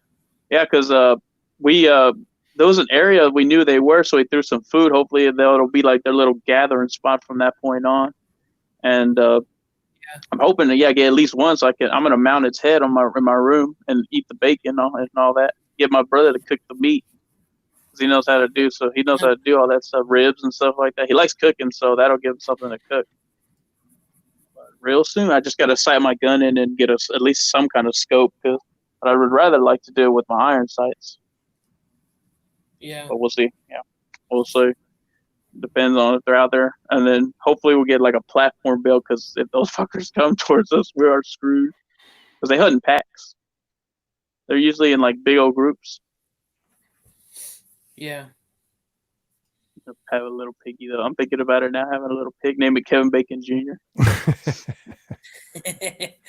because there was an area we knew they were, so we threw some food. Hopefully, it'll be like their little gathering spot from that point on. And I'm hoping to get at least one, so I'm gonna mount its head in my room and eat the bacon and all that. Get my brother to cook the meat because he knows how to do. So he knows how to do all that stuff, ribs and stuff like that. He likes cooking, so that'll give him something to cook. But real soon, I just gotta sight my gun in and get at least some kind of scope, because I would rather like to do it with my iron sights. Yeah. But we'll see. Yeah, we'll see. Depends on if they're out there, and then hopefully we'll get like a platform built, because if those fuckers come towards us, we are screwed. Because they hunt in packs. They're usually in like big old groups. Yeah. Have a little piggy though. I'm thinking about it now, having a little pig, name it Kevin Bacon Jr.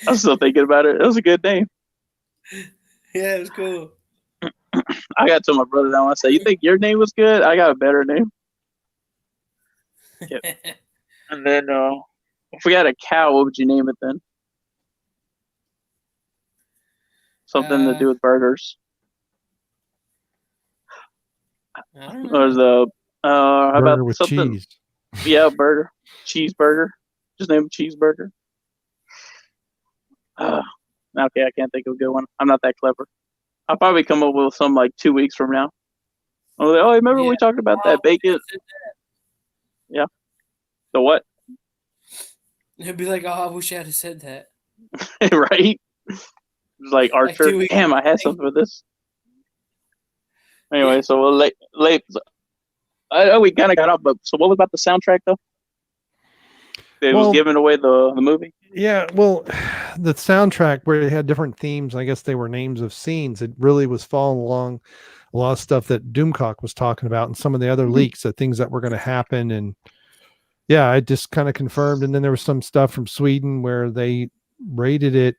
I'm still thinking about it. It was a good name. Yeah, it was cool. I got to my brother now. I said, "You think your name was good? I got a better name." Yep. And then if we had a cow, what would you name it then? Something to do with burgers. I don't know. Or the how Burger about with something? cheese. Yeah, burger, cheeseburger. Just name it cheeseburger. Okay, I can't think of a good one. I'm not that clever. I'll probably come up with some like 2 weeks from now. Oh, remember we talked about that bacon? Yeah. The what? It'd be like, oh, I wish I had said that. Right? It's like Archer. 2 weeks. Damn, I had something for this. Anyway, so we'll late. We kind of got off, but so what was about the soundtrack though? It was giving away the movie. Yeah, well, the soundtrack where they had different themes, I guess they were names of scenes. It really was following along a lot of stuff that Doomcock was talking about, and some of the other leaks of things that were going to happen. And yeah, I just kind of confirmed. And then there was some stuff from Sweden where they rated it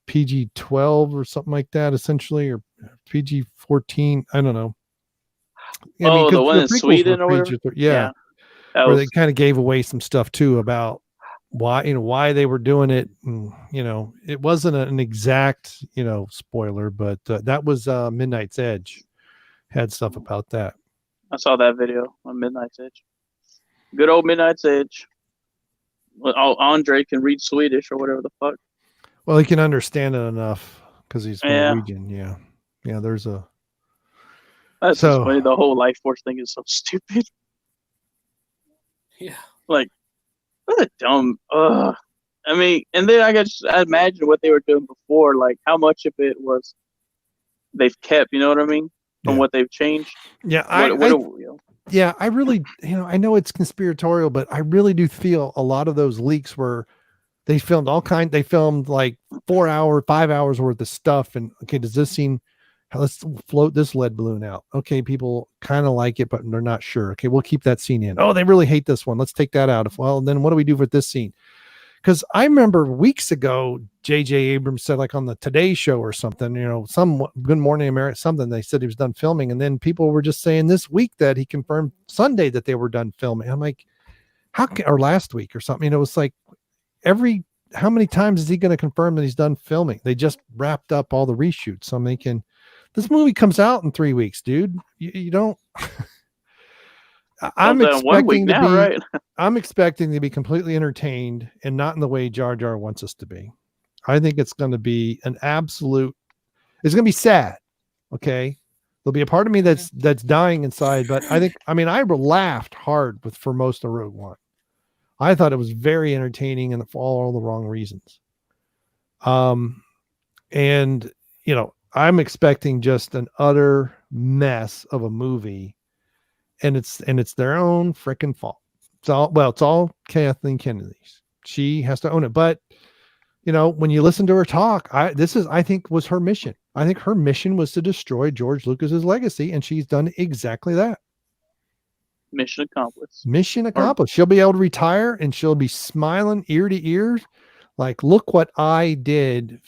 PG-12 or something like that, essentially, or PG-14. I don't know. The one in Sweden or whatever? Yeah. Where they kind of gave away some stuff too about why they were doing it. And, it wasn't an exact, spoiler, but that was Midnight's Edge had stuff about that. I saw that video on Midnight's Edge. Good old Midnight's Edge. Well, Andre can read Swedish or whatever the fuck. Well, he can understand it enough because he's Norwegian. Yeah. Yeah. That's just funny. The whole life force thing is so stupid. Yeah. Like, what a dumb. I mean, and then I imagine what they were doing before, like how much of it was they've kept, you know what I mean? From what they've changed. Yeah. I really, I know it's conspiratorial, but I really do feel a lot of those leaks were they filmed they filmed like 5 hours worth of stuff. And okay, does this scene, let's float this lead balloon out. Okay, people kind of like it, but they're not sure. Okay, we'll keep that scene in. Oh, they really hate this one. Let's take that out. Then what do we do with this scene? Because I remember weeks ago, J.J. Abrams said, like on the Today Show or something, some Good Morning America, something, they said he was done filming. And then people were just saying this week that he confirmed Sunday that they were done filming. I'm like, or last week or something. It was like how many times is he going to confirm that he's done filming? They just wrapped up all the reshoots. So I'm thinking, this movie comes out in 3 weeks, dude. You don't. I'm expecting to be completely entertained and not in the way Jar Jar wants us to be. I think it's going to be it's going to be sad. Okay. There'll be a part of me that's dying inside, but I laughed hard for most of Rogue One. I thought it was very entertaining and for all the wrong reasons. I'm expecting just an utter mess of a movie, and it's their own freaking fault. It's all Kathleen Kennedy's. She has to own it. But when you listen to her talk, I think was her mission. I think her mission was to destroy George Lucas's legacy, and she's done exactly that. Mission accomplished. Mission accomplished. She'll be able to retire, and she'll be smiling ear to ear, like, look what I did.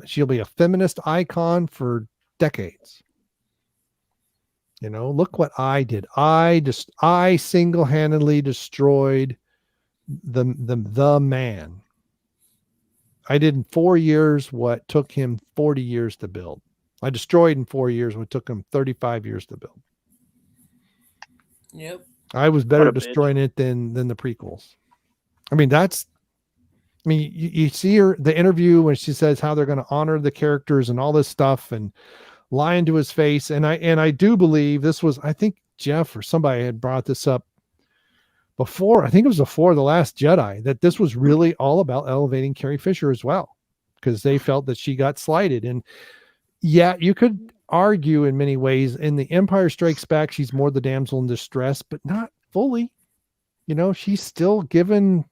She'll be a feminist icon for decades. Look what I did. I single-handedly destroyed the man. I did in 4 years what took him 40 years to build. I destroyed in 4 years what took him 35 years to build. Yep. I was better at destroying it than the prequels. I mean, you see her, the interview when she says how they're going to honor the characters and all this stuff and lying to his face. And I do believe this was, I think Jeff or somebody had brought this up before. I think it was before The Last Jedi, that this was really all about elevating Carrie Fisher as well, because they felt that she got slighted. And yeah, you could argue in many ways in The Empire Strikes Back, she's more the damsel in distress, but not fully. She's still given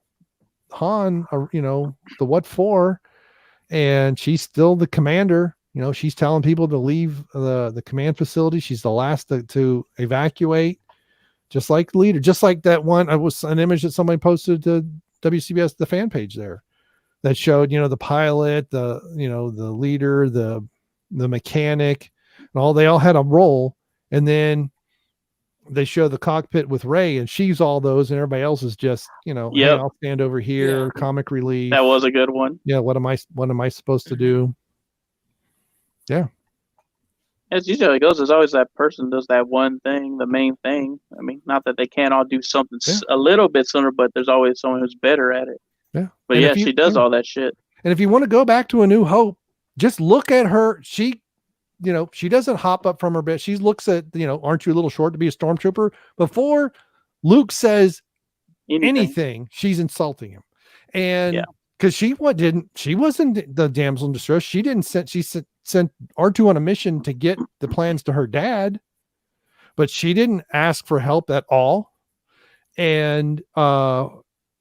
Han, the what for, and she's still the commander. She's telling people to leave the command facility. She's the last to evacuate, just like the leader, just like that one. I was an image that somebody posted to WCBS, the fan page there, that showed, the pilot, the leader, the mechanic, and all, they all had a role. And then they show the cockpit with Rey, and she's all those, and everybody else is just, hey, I'll stand over here, comic relief. That was a good one. Yeah. What am I supposed to do? Yeah. As usually goes, there's always that person does that one thing, the main thing. I mean, not that they can't all do something a little bit sooner, but there's always someone who's better at it. Yeah. But and she does all that shit. And if you want to go back to A New Hope, just look at her. She doesn't hop up from her bed. She looks at, aren't you a little short to be a stormtrooper? Before Luke says anything, she's insulting him. And because she wasn't the damsel in distress. She sent R2 on a mission to get the plans to her dad, but she didn't ask for help at all. And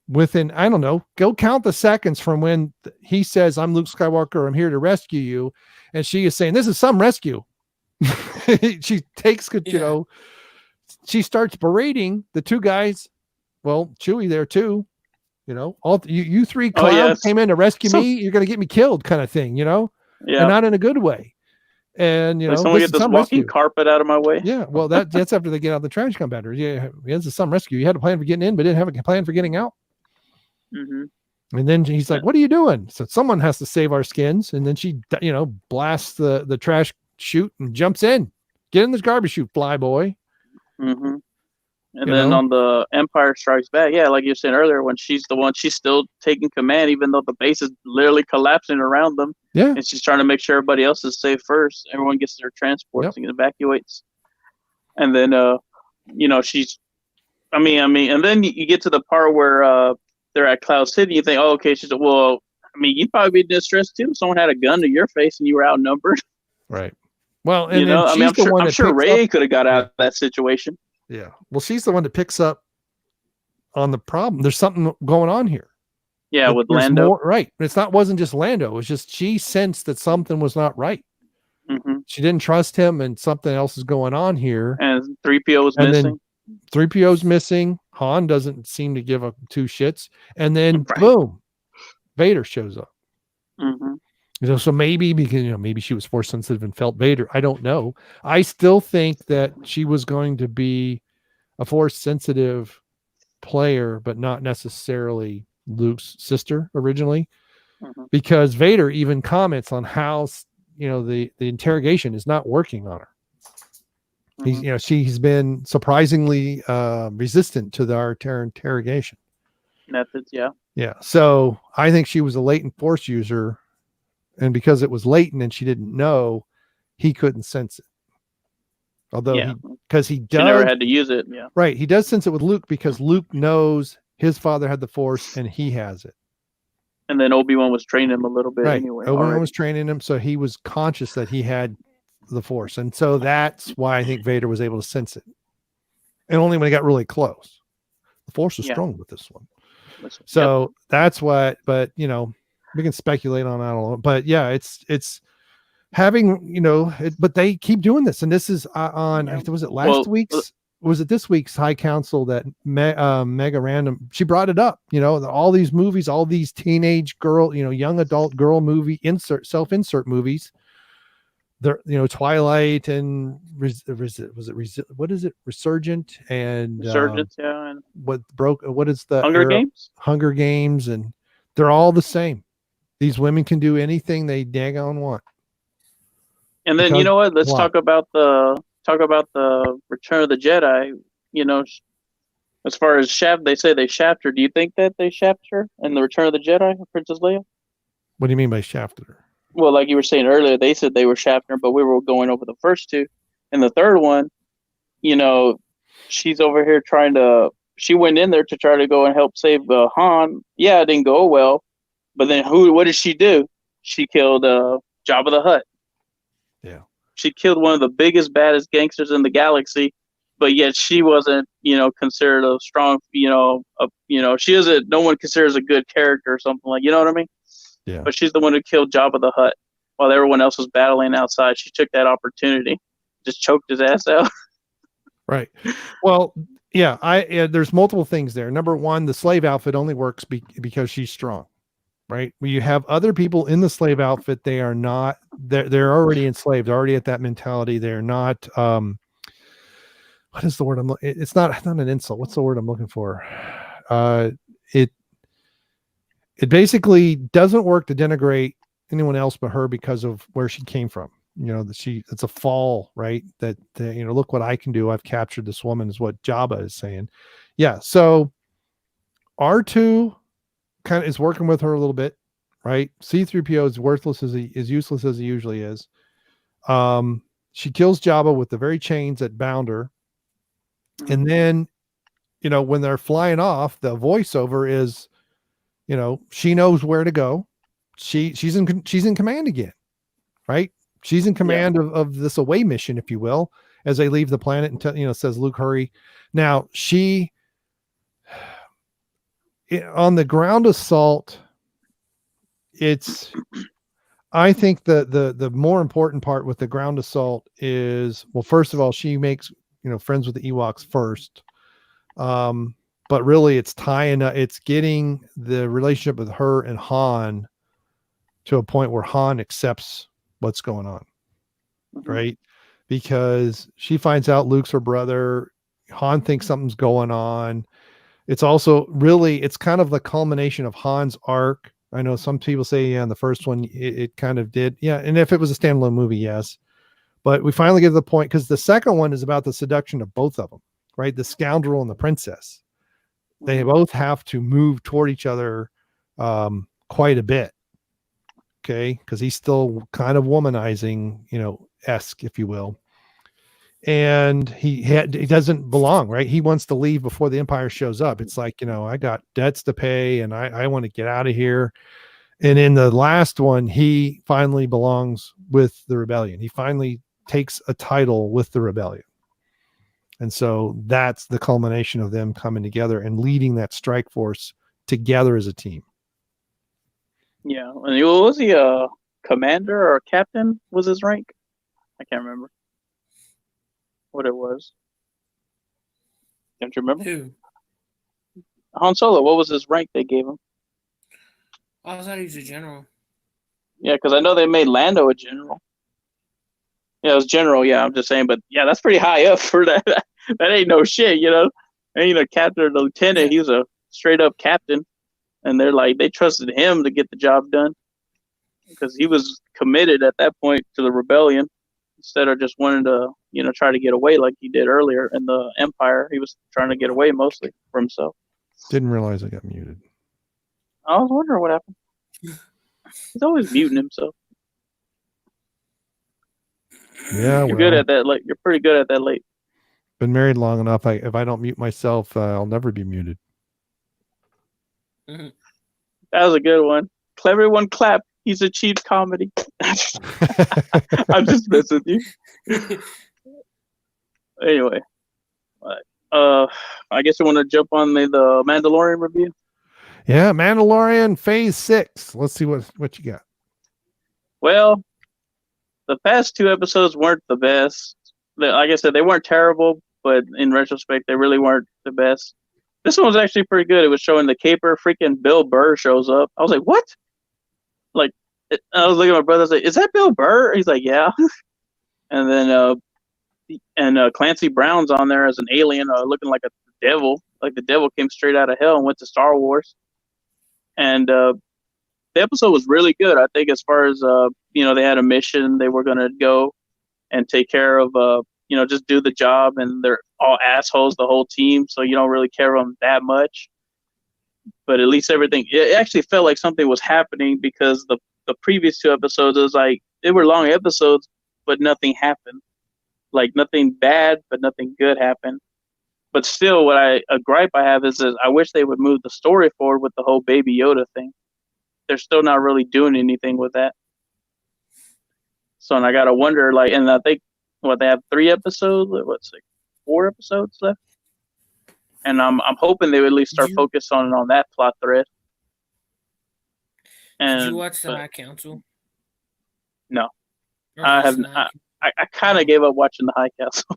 within, I don't know, go count the seconds from when he says, I'm Luke Skywalker, I'm here to rescue you. And she is saying, this is some rescue. She takes, she starts berating the two guys. Well, Chewie there too. All you three clowns came in to rescue me. You're going to get me killed, kind of thing, and not in a good way. And someone get this walking rescue. Carpet out of my way. Yeah, well, that's after they get out of the trash compactor. Yeah, this is some rescue. You had a plan for getting in, but didn't have a plan for getting out. Mm-hmm. And then he's like, "What are you doing?" So someone has to save our skins. And then she, blasts the trash chute and jumps in. Get in this garbage chute, fly boy. Mm-hmm. And then on the Empire Strikes Back, like you said earlier, when she's still taking command, even though the base is literally collapsing around them. Yeah. And she's trying to make sure everybody else is safe first. Everyone gets their transports and evacuates. And then, and then you get to the part where they're at Cloud City. You think, she's well, you'd probably be distressed too. If someone had a gun to your face and you were outnumbered. Right. Well, and I'm sure Rey could have got out of that situation. Yeah. Well, she's the one that picks up on the problem. There's something going on here. Yeah, with Lando. Right. Wasn't just Lando. It was just she sensed that something was not right. Mm-hmm. She didn't trust him, and something else is going on here. And 3PO was missing. 3PO's missing. Han doesn't seem to give a two shits. And then boom, Vader shows up. Mm-hmm. So maybe because maybe she was force sensitive and felt Vader. I don't know. I still think that she was going to be a force sensitive player, but not necessarily Luke's sister originally, because Vader even comments on how the interrogation is not working on her. She's been surprisingly resistant to our interrogation methods. Yeah. So I think she was a latent force user. And because it was latent and she didn't know, he couldn't sense it. Although because he never had to use it. Yeah. Right. He does sense it with Luke because Luke knows his father had the force and he has it. And then Obi-Wan was training him a little bit anyway. Obi-Wan was training him. So he was conscious that he had the Force. And so that's why I think Vader was able to sense it. And only when he got really close. The Force is strong with this one. So that's what, but you know, we can speculate on that a little, but yeah, it's having, you know, but they keep doing this. And this is on, was it last week's, was it this week's High Council that Mega Random, she brought it up, you know, all these movies, all these teenage girl, you know, young adult girl movie self-insert movies. There, you know, Twilight and what is it? Resurgent and and what is the Hunger Games? Hunger Games, and they're all the same. These women can do anything they daggone want. And then you know what? Let's talk about the Return of the Jedi. You know, as far as they say they shaft her. Do you think that they shaft her in the Return of the Jedi, Princess Leia? What do you mean by shafted her? Well, like you were saying earlier, they said they were shafting her, but we were going over the first two. And the third one, you know, she's over here she went in there to try to go and help save Han. Yeah, it didn't go well. But then what did she do? She killed Jabba the Hutt. Yeah. She killed one of the biggest, baddest gangsters in the galaxy, but yet she wasn't, you know, considered a strong, no one considers a good character or something like, you know what I mean? Yeah. But she's the one who killed Jabba the Hutt while everyone else was battling outside. She took that opportunity, just choked his ass out. Right. Well, yeah, there's multiple things there. Number one, the slave outfit only works because she's strong, right? When you have other people in the slave outfit, they are not, they're already enslaved, they're already at that mentality. They're not, what is the word it's not an insult. What's the word I'm looking for? It basically doesn't work to denigrate anyone else but her because of where she came from. You know, it's a fall, right? That you know, look what I can do. I've captured this woman is what Jabba is saying. Yeah. So R2 kind of is working with her a little bit, right? C-3PO is worthless as is useless as he usually is. She kills Jabba with the very chains that bound her. And then, you know, when they're flying off, the voiceover is, you know, she knows where to go. She's in command again, right? She's in command of this away mission, if you will, as they leave the planet and, you know, says, Luke, hurry. Now on the ground assault, I think the more important part with the ground assault is, well, first of all, she makes, you know, friends with the Ewoks first. But really it's it's getting the relationship with her and Han to a point where Han accepts what's going on. Right. Because she finds out Luke's her brother. Han thinks something's going on. It's also really, it's kind of the culmination of Han's arc. I know some people say, yeah, in the first one, it kind of did. Yeah. And if it was a standalone movie, yes. But we finally get to the point, because the second one is about the seduction of both of them, right? The scoundrel and the princess. They both have to move toward each other quite a bit. Okay. Because he's still kind of womanizing, you know, esque, if you will. And he doesn't belong, right? He wants to leave before the Empire shows up. It's like, you know, I got debts to pay and I want to get out of here. And in the last one, he finally belongs with the rebellion. He finally takes a title with the rebellion. And so that's the culmination of them coming together and leading that strike force together as a team. Yeah. And was he a commander or a captain was his rank? I can't remember what it was. Don't you remember? Who? Han Solo, what was his rank they gave him? I thought he was a general. Yeah, because I know they made Lando a general. Yeah, it was general. Yeah, I'm just saying, but yeah, that's pretty high up for that. That ain't no shit, you know. Ain't a captain or lieutenant. He was a straight up captain, and they trusted him to get the job done because he was committed at that point to the rebellion instead of just wanting to, you know, try to get away like he did earlier in the Empire. He was trying to get away mostly for himself. Didn't realize I got muted. I was wondering what happened. He's always muting himself. Yeah, you're good at that. Like you're pretty good at that. Late. Been married long enough. If I don't mute myself, I'll never be muted. Mm-hmm. That was a good one. Everyone clap. He's a cheap comedy. I'm just messing with you. Anyway, I guess you want to jump on the Mandalorian review. Yeah, Mandalorian Phase 6. Let's see what you got. Well, the past 2 episodes weren't the best. Like I said, they weren't terrible, but in retrospect, they really weren't the best. This one was actually pretty good. It was showing the caper. Freaking Bill Burr shows up. I was like, what? Like, I was looking at my brother. I was like, is that Bill Burr? He's like, yeah. And then Clancy Brown's on there as an alien, looking like a devil. Like the devil came straight out of hell and went to Star Wars. And the episode was really good. I think as far as they had a mission, they were gonna go and take care of just do the job, and they're all assholes, the whole team, so you don't really care about them that much. But at least it actually felt like something was happening, because the previous 2 episodes, it was like they were long episodes, but nothing happened. Like nothing bad, but nothing good happened. But still, a gripe I have is I wish they would move the story forward with the whole Baby Yoda thing. They're still not really doing anything with that. So, and I gotta wonder, and I think they have 3 episodes, 4 episodes left, and I'm hoping they would at least start focusing on that plot thread. And, did you watch the High Council? No, I haven't. I kind of gave up watching the High Council.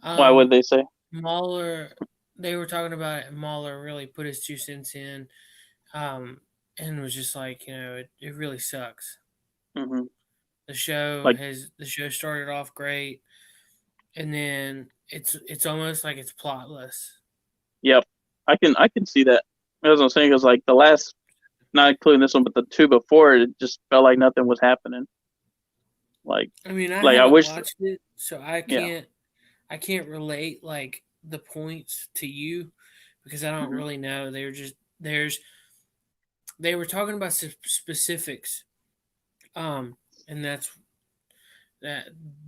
Why would they say? Mahler, they were talking about it, and Mahler really put his 2 cents in, and was just like, it really sucks. Mm-hmm. The show started off great, and then it's almost like it's plotless. Yep, I can see that. As I'm saying, because the last, not including this one, but the 2 before, it just felt like nothing was happening. I wish watched it, so I can't relate the points to you, because I don't really know. They were talking about specifics, and that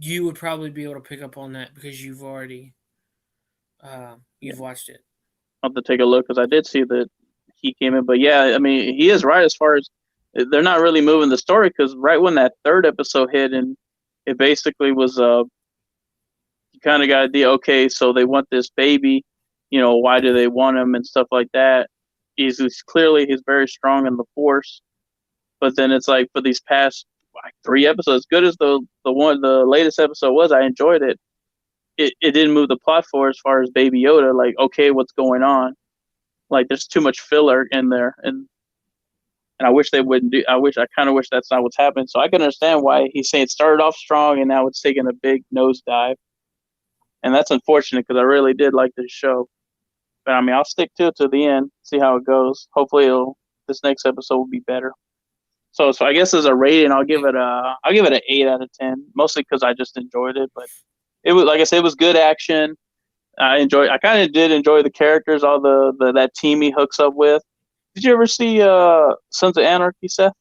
you would probably be able to pick up on that because you've already watched it. I'll have to take a look, because I did see that he came in, but yeah, I mean, he is right as far as they're not really moving the story, because right when that 3rd episode hit, and it basically was you kind of got an idea, okay, so they want this baby, why do they want him and stuff like that. He's very strong in the Force, but then it's like for these past 3 episodes, good as the latest episode was, I enjoyed it. It didn't move the plot forward as far as Baby Yoda. Like, okay, what's going on? Like, there's too much filler in there, and I wish they wouldn't do. I kind of wish that's not what's happening. So I can understand why he's saying it started off strong and now it's taking a big nosedive, and that's unfortunate, because I really did like this show. But I mean, I'll stick to it to the end, see how it goes. Hopefully, this next episode will be better. So I guess as a rating, I'll give it an 8 out of 10, mostly because I just enjoyed it. But it was, like I said, it was good action. I kind of did enjoy the characters, all that team he hooks up with. Did you ever see Sons of Anarchy, Seth?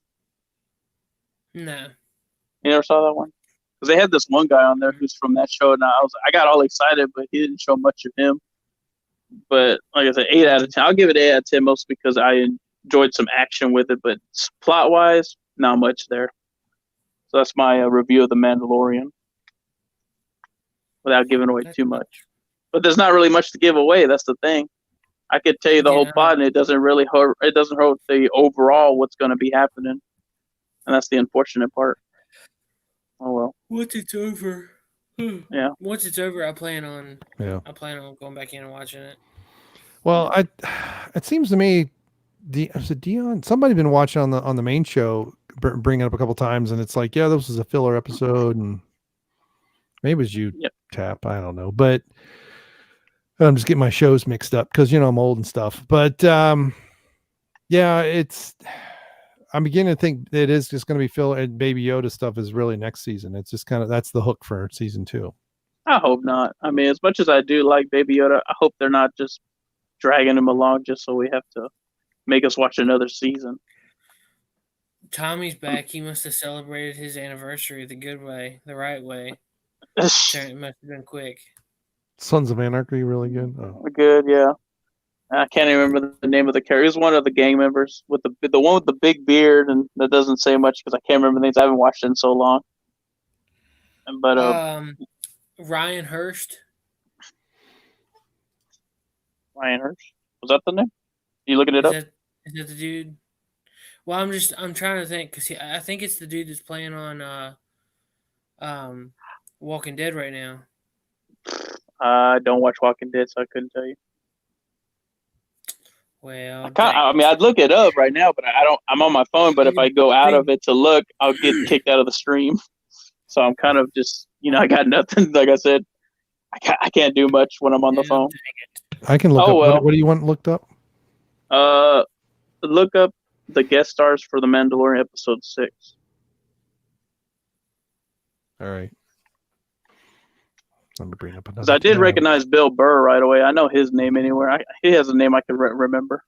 No. You never saw that one? Because they had this one guy on there who's from that show, and I got all excited, but he didn't show much of him. But like I said, 8 out of 10. I'll give it 8 out of 10, mostly because I enjoyed some action with it, but plot-wise, not much there. So that's my review of The Mandalorian, without giving away too much. But there's not really much to give away. That's the thing. I could tell you the whole plot, and it doesn't really hurt. It doesn't hurt the overall what's going to be happening, and that's the unfortunate part. Oh well. Once it's over, yeah. Once it's over, I plan on going back in and watching it. Well, it seems to me, was it Dion? Somebody been watching on the main show, bring it up a couple times, and it's like, yeah, this was a filler episode, and maybe it was you, Tap. I don't know, but. I'm just getting my shows mixed up because, I'm old and stuff. But, I'm beginning to think it is just going to be Phil and Baby Yoda stuff is really next season. It's just that's the hook for season 2. I hope not. I mean, as much as I do like Baby Yoda, I hope they're not just dragging him along just so we have to make us watch another season. Tommy's back. He must have celebrated his anniversary the good way, the right way. It must have been quick. Sons of Anarchy, really good. Oh. Good, yeah. I can't even remember the name of the character. He was one of the gang members with the one with the big beard, and that doesn't say much because I can't remember names. I haven't watched it in so long. But Ryan Hurst. Ryan Hurst, was that the name? You looking it up? Is that the dude? Well, I'm trying to think because I think it's the dude that's playing on Walking Dead right now. I don't watch Walking Dead, so I couldn't tell you. Well, I mean, I'd look it up right now, but I don't. I'm on my phone, but if I go out of it to look, I'll get kicked out of the stream. So I'm kind of just, I got nothing. Like I said, I can't do much when I'm on the phone. I can look up. Well. What do you want looked up? Look up the guest stars for The Mandalorian episode 6. All right. Let me bring up another. Because I did recognize Bill Burr right away. I know his name anywhere. He has a name I can remember.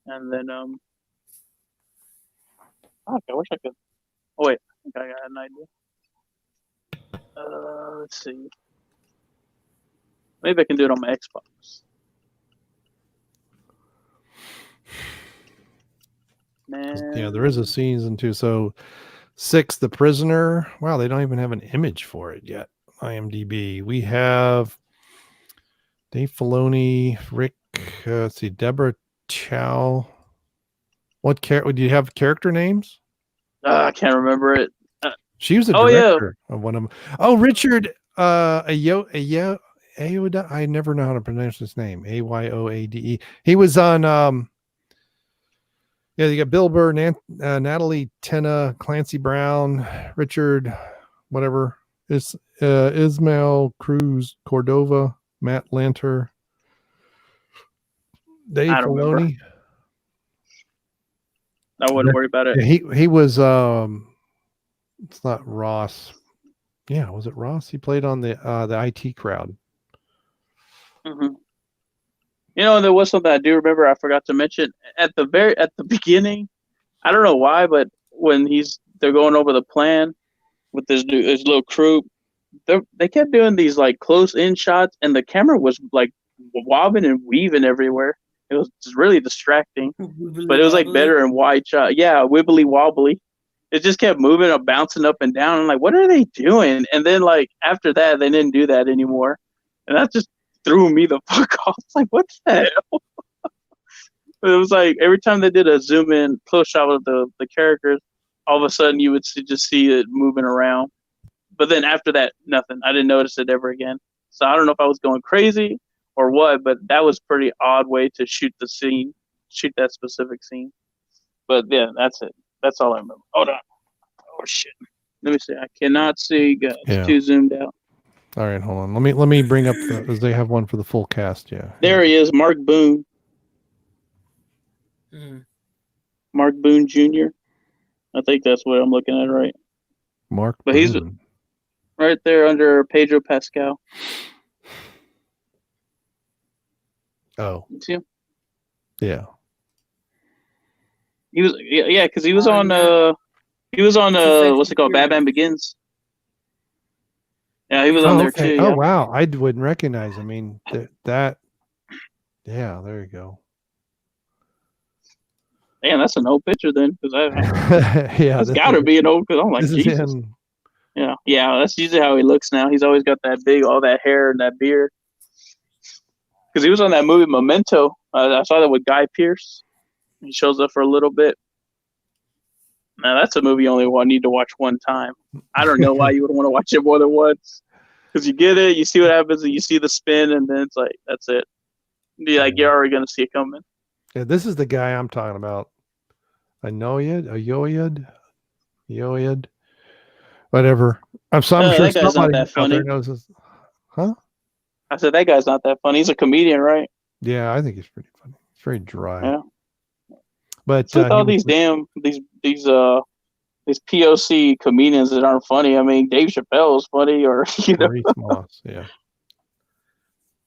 And then, I wish I could. Oh, wait. I think I got an idea. Let's see. Maybe I can do it on my Xbox. Man. Yeah, there is a season 2. So 6, The Prisoner. Wow, they don't even have an image for it yet. IMDb. We have Dave Filoni, Rick. Let's see, Deborah Chow. What do you have character names? I can't remember it. She was a director of one of them. Oh, Richard Ayoade. I never know how to pronounce his name. Ayoade. He was on. Yeah, you got Bill Burr, Natalie Tena, Clancy Brown, Richard, whatever. Ismael Cruz, Cordova, Matt Lanter, Dave Filoni. I wouldn't worry about it. Yeah, he was. It's not Ross. Yeah, was it Ross? He played on the IT Crowd. Mm-hmm. There was something I do remember. I forgot to mention at the beginning. I don't know why, but when they're going over the plan with this little crew, they kept doing these like close in shots, and the camera was like wobbling and weaving everywhere. It was really distracting, but it was like better in wide shot. Yeah, wibbly wobbly. It just kept moving up, bouncing up and down. I'm like, what are they doing? And then like after that, they didn't do that anymore, and that just threw me the fuck off. It's like, what the hell? It was like every time they did a zoom in close shot of the characters, all of a sudden you would just see it moving around. But then after that, nothing. I didn't notice it ever again. So I don't know if I was going crazy or what, but that was pretty odd way to shoot that specific scene. But yeah, that's it. That's all I remember. Hold on. Oh shit. Let me see. I cannot see. God, it's too zoomed out. All right, hold on. Let me bring up because they have one for the full cast. Yeah. There he is, Mark Boone. Mark Boone Jr. I think that's what I'm looking at, right? Mark. But Boone. he's right there under Pedro Pascal. Oh. You see him? Yeah. He was because he was on what's it called? Batman Begins. Yeah, he was on there too. Oh yeah. wow, I wouldn't recognize. I mean that. Yeah, there you go. Damn, that's an old picture then, because yeah, that's got to be an old. Because I'm like, Jesus. Him. Yeah, that's usually how he looks now. He's always got all that hair and that beard. Because he was on that movie Memento. I saw that with Guy Pearce. He shows up for a little bit. Now that's a movie you only need to watch one time. I don't know why you would want to watch it more than once. Because you get it, you see what happens, and you see the spin, and then it's like, that's it. You're already going to see it coming. Yeah, this is the guy I'm talking about. Ayoade, whatever. I'm sure that guy's somebody not that funny. out there knows this. Huh? I said that guy's not that funny. He's a comedian, right? Yeah, I think he's pretty funny. It's very dry. Yeah. But all these POC comedians that aren't funny. I mean, Dave Chappelle is funny, or Moss, yeah.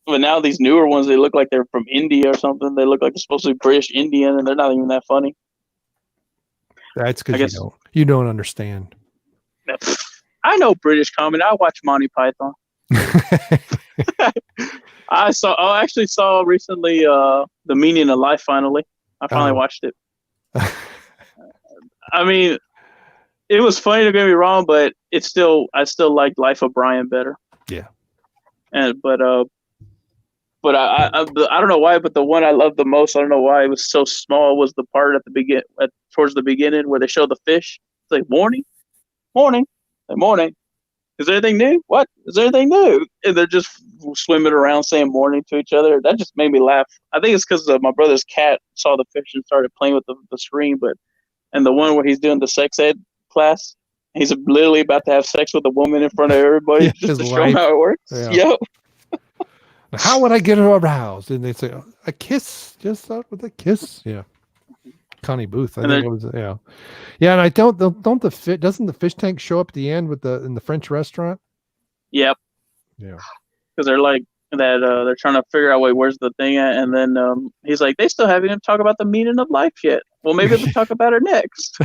But now these newer ones, they look like they're from India or something. They look like they're supposed to be British Indian, and they're not even that funny. That's because you don't understand. I know British comedy. I watch Monty Python. I actually saw recently The Meaning of Life. Finally, I finally watched it. I mean, it was funny. Don't get me wrong, but I still liked Life of Brian better. Yeah. But I don't know why, but the one I loved the most, I don't know why it was so small, was the part at the towards the beginning where they show the fish. It's like morning, like, morning. Is there anything new? What? Is there anything new? And they're just swimming around saying morning to each other. That just made me laugh. I think it's because my brother's cat saw the fish and started playing with the screen. And the one where he's doing the sex ed class, he's literally about to have sex with a woman in front of everybody, just to show them how it works. Yeah. Yep. How would I get her aroused? And they say, a kiss, just start with a kiss. Yeah. Connie Booth. I think it was, yeah. Yeah. And I doesn't the fish tank show up at the end in the French restaurant? Yep. Yeah. Because they're like that, they're trying to figure out, where's the thing at? And then he's like, they still haven't even talked about the meaning of life yet. Well, maybe they'll talk about it next.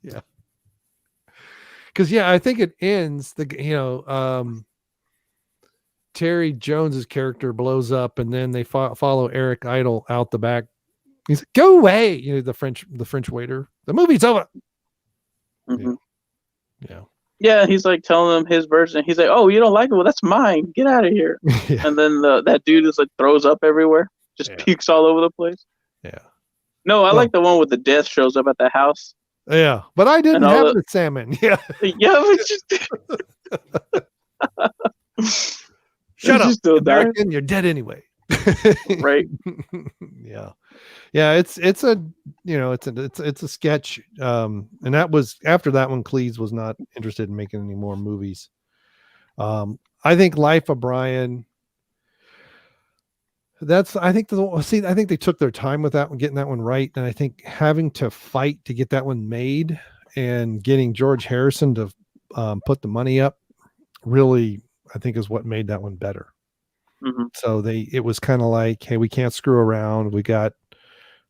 Yeah. Because, I think it ends, Terry Jones's character blows up, and then they follow Eric Idle out the back. He's like, "Go away!" The French waiter. The movie's over. Mm-hmm. Yeah. Yeah, he's like telling them his version. He's like, "Oh, you don't like it? Well, that's mine. Get out of here." Yeah. And then that dude is like throws up everywhere, just pukes all over the place. Yeah. No, I like the one with the death shows up at the house. Yeah, but I didn't have the salmon. Yeah. Yeah, but just. Shut up, American. You're dead anyway. Right. Yeah. It's a sketch. And that was after that one. Cleese was not interested in making any more movies. I think Life of Brian. I think they took their time with that one, getting that one right. And I think having to fight to get that one made and getting George Harrison to put the money up really, I think, is what made that one better. Mm-hmm. So it was kind of like, hey, we can't screw around. We got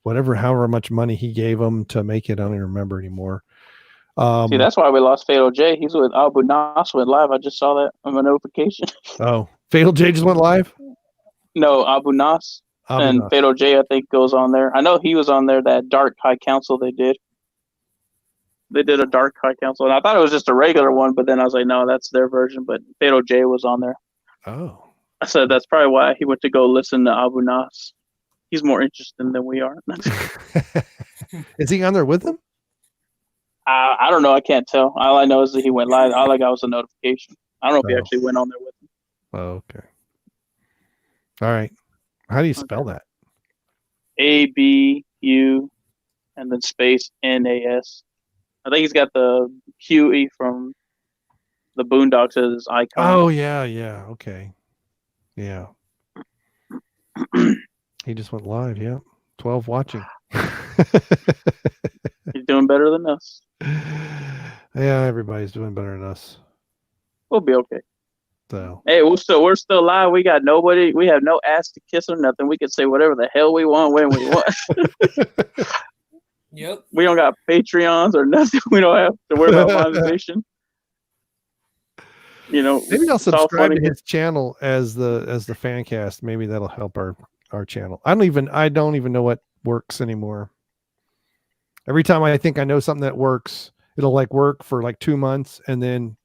however much money he gave them to make it. I don't even remember anymore. See, that's why we lost Fatal J. He's with Abu Nas went live. I just saw that on my notification. Oh, Fatal J just went live? No, Abu Nas. And Fatal J, I think, goes on there. I know he was on there, that Dark High Council they did. They did a Dark High Council, and I thought it was just a regular one, but then I was like, no, that's their version. But Fatal J was on there. Oh. I said that's probably why he went to go listen to Abu Nas. He's more interested than we are. Is he on there with them? I don't know. I can't tell. All I know is that he went live. All I got was a notification. I don't know if he actually went on there with him. Oh, okay. All right. How do you spell that? ABU and then space NAS. I think he's got the Huey from the Boondocks as his icon. Oh, yeah. Okay. Yeah. He just went live. Yeah. 12 watching. He's doing better than us. Yeah, everybody's doing better than us. We'll be okay. So hey, we're still live. We got nobody. We have no ass to kiss or nothing. We can say whatever the hell we want when we want. Yep. We don't got Patreons or nothing. We don't have to worry about monetization. Maybe I'll subscribe to his channel as the Fan Caste. Maybe that'll help our channel. I don't even know what works anymore. Every time I think I know something that works, it'll work for 2 months and then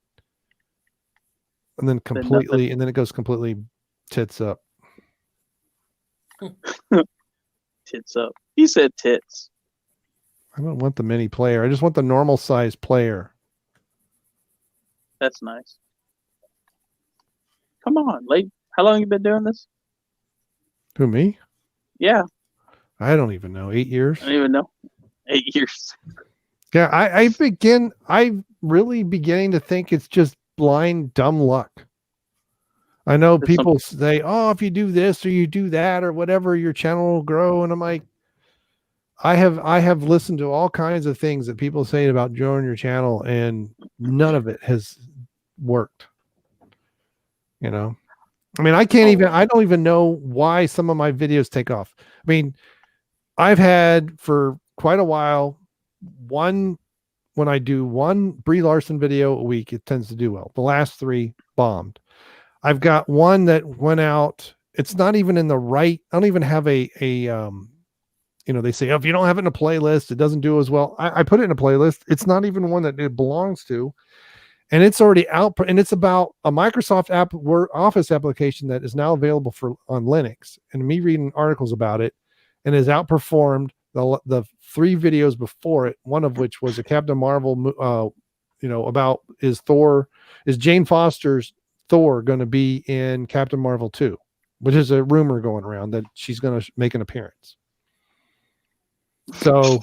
completely, and then it goes completely tits up. Tits up. He said tits. I don't want the mini player. I just want the normal size player. That's nice. Come on, late. How long you been doing this? Who, me? Yeah. I don't even know. 8 years? I don't even know. 8 years. Yeah, I'm really beginning to think it's just blind dumb luck. I know people say, oh, if you do this or you do that or whatever, your channel will grow. And I'm like, I have listened to all kinds of things that people say about joining your channel, and none of it has worked. I mean, I don't even know why some of my videos take off. I mean, I've had for quite a while, when I do one Brie Larson video a week, it tends to do well. The last 3 bombed. I've got one that went out. It's not even in the right. I don't even have a they say, oh, if you don't have it in a playlist, it doesn't do as well. I put it in a playlist. It's not even one that it belongs to. And it's already out. And it's about a Microsoft Office application that is now available on Linux. And me reading articles about it, and has outperformed the 3 videos before it. One of which was a Captain Marvel, about is Jane Foster's Thor going to be in Captain Marvel 2, which is a rumor going around that she's going to make an appearance. So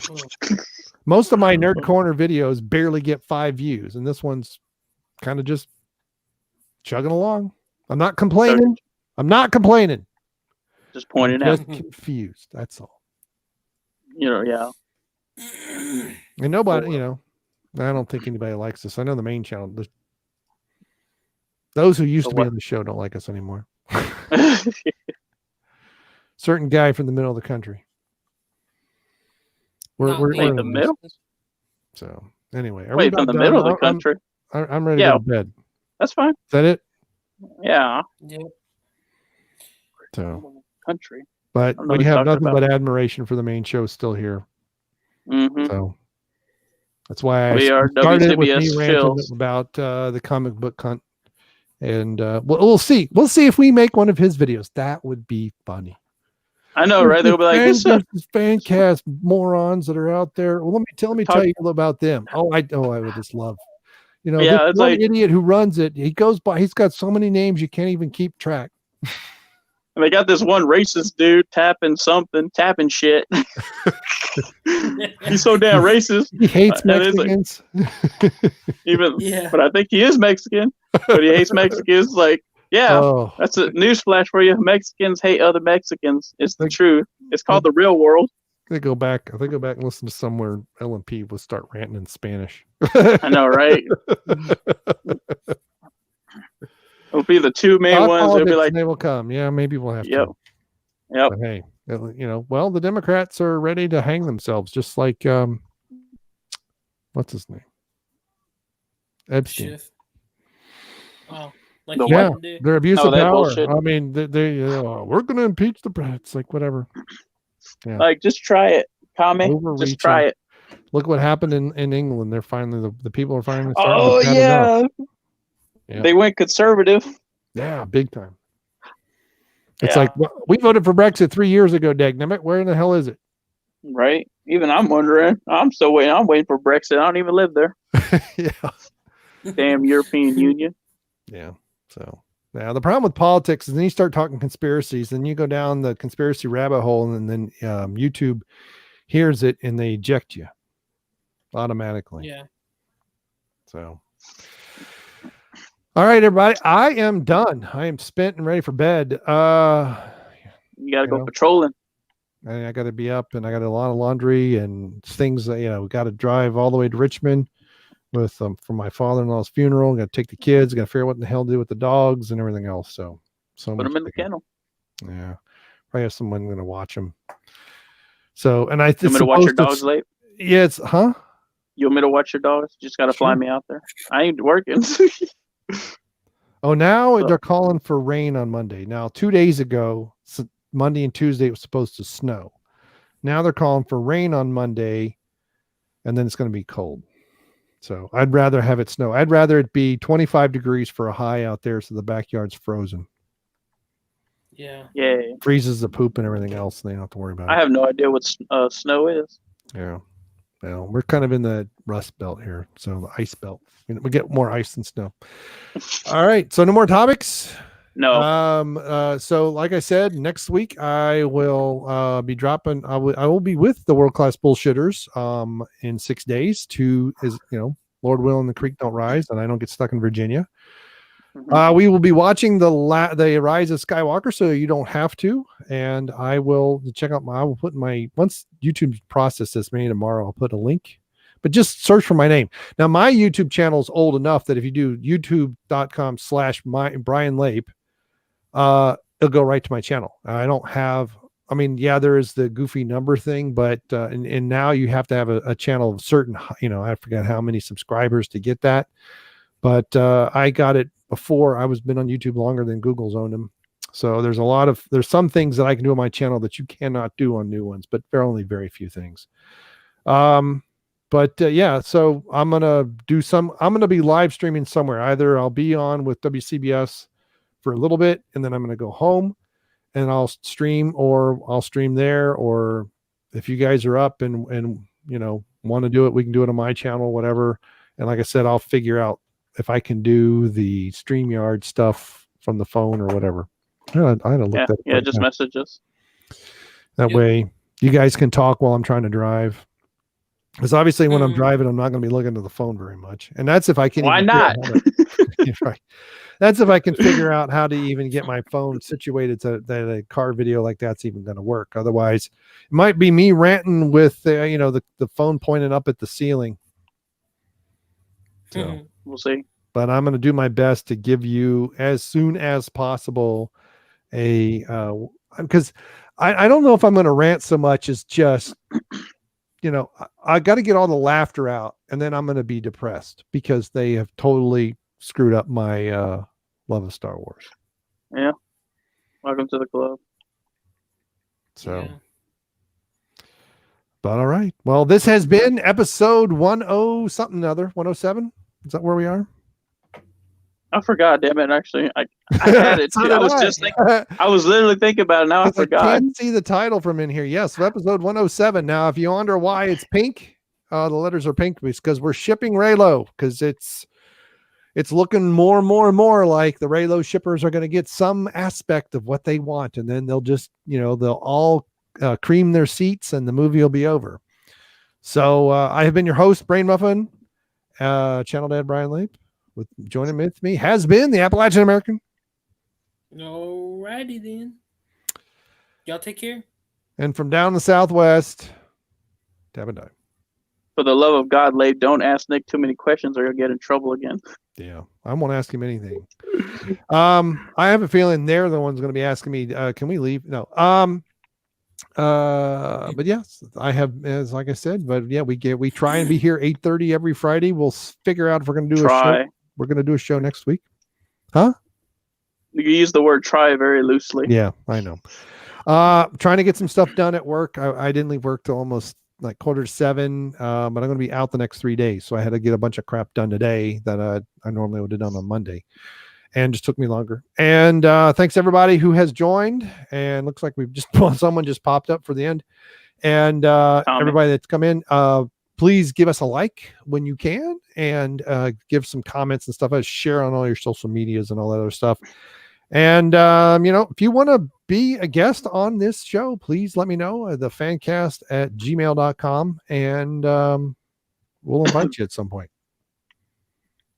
most of my Nerd Corner videos barely get 5 views, and this one's kind of just chugging along. I'm not complaining. Just pointing I'm out. just confused. That's all. Yeah. And nobody, I don't think anybody likes this. I know the main channel. Those who used to be on the show don't like us anymore. Certain guy from the middle of the country. We're in the middle. So anyway, Wait, from the middle of the country. I'm ready to go to bed. That's fine. Is that it? Yeah. So country. But we have nothing but admiration for the main show still here. Mm-hmm. So that's why we are started with me WCBS ranting about the comic book hunt. And we'll see. We'll see if we make one of his videos. That would be funny. I know, right? They'll be like, this Fan Caste morons that are out there. Well, let me tell you about them. I would just love. This one idiot who runs it. He goes by. He's got so many names you can't even keep track. And they got this one racist dude tapping shit. He's so damn racist. He hates Mexicans. But I think he is Mexican. But he hates Mexicans. Like, that's a newsflash for you. Mexicans hate other Mexicans. It's the truth. It's called the real world. They go back and listen to somewhere LMP will start ranting in Spanish. I know, right? It'll be the 2 main ones. It'll be like they will come. Yeah, maybe we'll have to. Yep. But hey, the Democrats are ready to hang themselves, just like what's his name? Epstein. Their abuse of power. Bullshit. I mean, we're going to impeach the president. It's like whatever. Yeah. Like, just try it, Tommy. Just try it. Look what happened in England. They're finally the people are finally. Oh yeah. They went conservative. Yeah, big time. It's like, we voted for Brexit 3 years ago, dagnammit. Where in the hell is it? Right. Even I'm wondering. I'm still waiting. I'm waiting for Brexit. I don't even live there. Yeah. Damn European Union. Yeah. So now the problem with politics is then you start talking conspiracies, then you go down the conspiracy rabbit hole, and then YouTube hears it and they eject you automatically. Yeah. So. All right, everybody. I am done. I am spent and ready for bed. You got to go patrolling. I got to be up, and I got a lot of laundry and things. We got to drive all the way to Richmond with for my father-in-law's funeral. Got to take the kids. Got to figure out what in the hell to do with the dogs and everything else. So put them in the kennel. Yeah, probably have someone going to watch them. So, and I. You want me to watch your dogs late? Yeah, You want me to watch your dogs? You just got to fly me out there. I ain't working. Now they're calling for rain on Monday. Now, 2 days ago, Monday and Tuesday, it was supposed to snow. Now they're calling for rain on Monday, and then it's going to be cold. So I'd rather have it snow. I'd rather it be 25 degrees for a high out there so the backyard's frozen. Yeah. Yeah. Freezes the poop and everything else, and they don't have to worry about it. I have no idea what snow is. Yeah. Well, we're kind of in the rust belt here, so the ice belt. We get more ice than snow. All right, so no more topics. No. So like I said, next week I will be dropping. I will be with the World Class Bullshitters in 6 days. Lord willing, the creek don't rise, and I don't get stuck in Virginia. We will be watching the Rise of Skywalker, so you don't have to. And I will check out I will put once YouTube processes this, maybe tomorrow, I'll put a link. But just search for my name. Now, my YouTube channel is old enough that if you do youtube.com/Brian Lape, it'll go right to my channel. I don't have, there is the goofy number thing, but and now you have to have a channel of certain, I forget how many subscribers to get that. But I got it before. I was been on YouTube longer than Google's owned them. So there's some things that I can do on my channel that you cannot do on new ones, but there are only very few things. Yeah, so I'm going to be live streaming somewhere. Either I'll be on with WCBS for a little bit, and then I'm going to go home and I'll stream, or I'll stream there, or if you guys are up and want to do it, we can do it on my channel, whatever. And like I said, I'll figure out if I can do the StreamYard stuff from the phone or whatever. I had to look that up right just now. message us. That way you guys can talk while I'm trying to drive. Because obviously when I'm driving, I'm not going to be looking to the phone very much. And that's if I can. Why not? Right. That's if I can figure out how to even get my phone situated so that a car video like that's even going to work. Otherwise, it might be me ranting with the phone pointed up at the ceiling. So we'll see. But I'm going to do my best to give you as soon as possible because I don't know if I'm going to rant so much as just, I got to get all the laughter out, and then I'm going to be depressed because they have totally screwed up my love of Star Wars. Yeah. Welcome to the club. So, but all right. Well, this has been episode 107. Is that where we are? I forgot, damn it. Actually, I had it too. I was literally thinking about it. Now I forgot. I can't see the title from in here. Yes, episode 107. Now, if you wonder why it's pink, the letters are pink because we're shipping ReyLo, because it's looking more and more and more like the ReyLo shippers are going to get some aspect of what they want, and then they'll just, they'll all cream their seats and the movie will be over. So I have been your host, Brain Muffin, Channel Dad Brian Leap. Joining with me has been the Appalachian American. Alrighty then. Y'all take care. And from down the Southwest, Dab and Die. For the love of God, Leif, don't ask Nick too many questions or you'll get in trouble again. Yeah, I won't ask him anything. I have a feeling they're the ones going to be asking me, can we leave? No. But yes, I have, as like I said, but yeah, we try and be here 8:30 every Friday. We'll figure out if we're going to do a show. We're going to do a show next week. Huh? You use the word try very loosely. Yeah, I know. Trying to get some stuff done at work. I didn't leave work till almost like 6:45. But I'm going to be out the next 3 days. So I had to get a bunch of crap done today that I normally would have done on Monday. And just took me longer. And thanks everybody who has joined. And looks like someone just popped up for the end. And everybody that's come in, please give us a like when you can, and give some comments and stuff. Share on all your social medias and all that other stuff. And if you want to be a guest on this show, please let me know. The fancast@gmail.com, and we'll invite you at some point.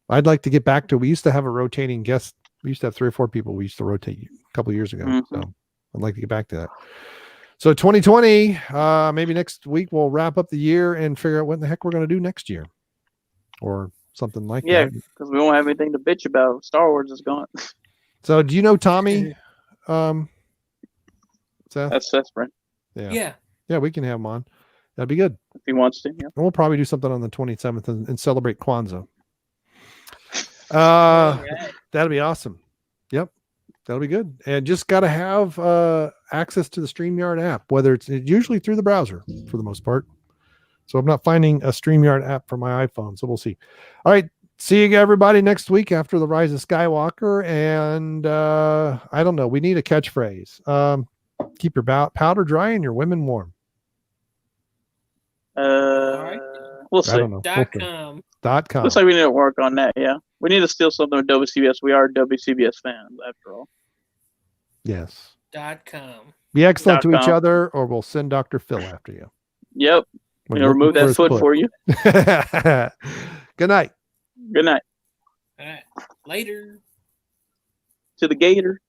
I'd like to get back to, we used to have a rotating guest. We used to have 3 or 4 people we used to rotate a couple of years ago. So I'd like to get back to that. So 2020, maybe next week we'll wrap up the year and figure out what the heck we're going to do next year or something like that. Yeah, because we won't have anything to bitch about. Star Wars is gone. So do you know Tommy? Seth? That's Brent. Yeah, we can have him on. That'd be good. If he wants to, yeah. And we'll probably do something on the 27th and celebrate Kwanzaa. That'll be awesome. Yep, that'll be good. And just got to have access to the StreamYard app, whether it's usually through the browser for the most part. So I'm not finding a StreamYard app for my iPhone, so we'll see. All right, see you everybody next week after the Rise of Skywalker. And I don't know, we need a catchphrase. Keep your powder dry and your women warm. Right. We'll see. I don't know. .com. Looks like we need to work on that. Yeah, we need to steal something with WCBS. We are WCBS fans, after all. Yes. .com. Be excellent to each other, or we'll send Dr. Phil after you. Yep. Remove that foot for you. Good night. Good night. All right. Later. To the gator.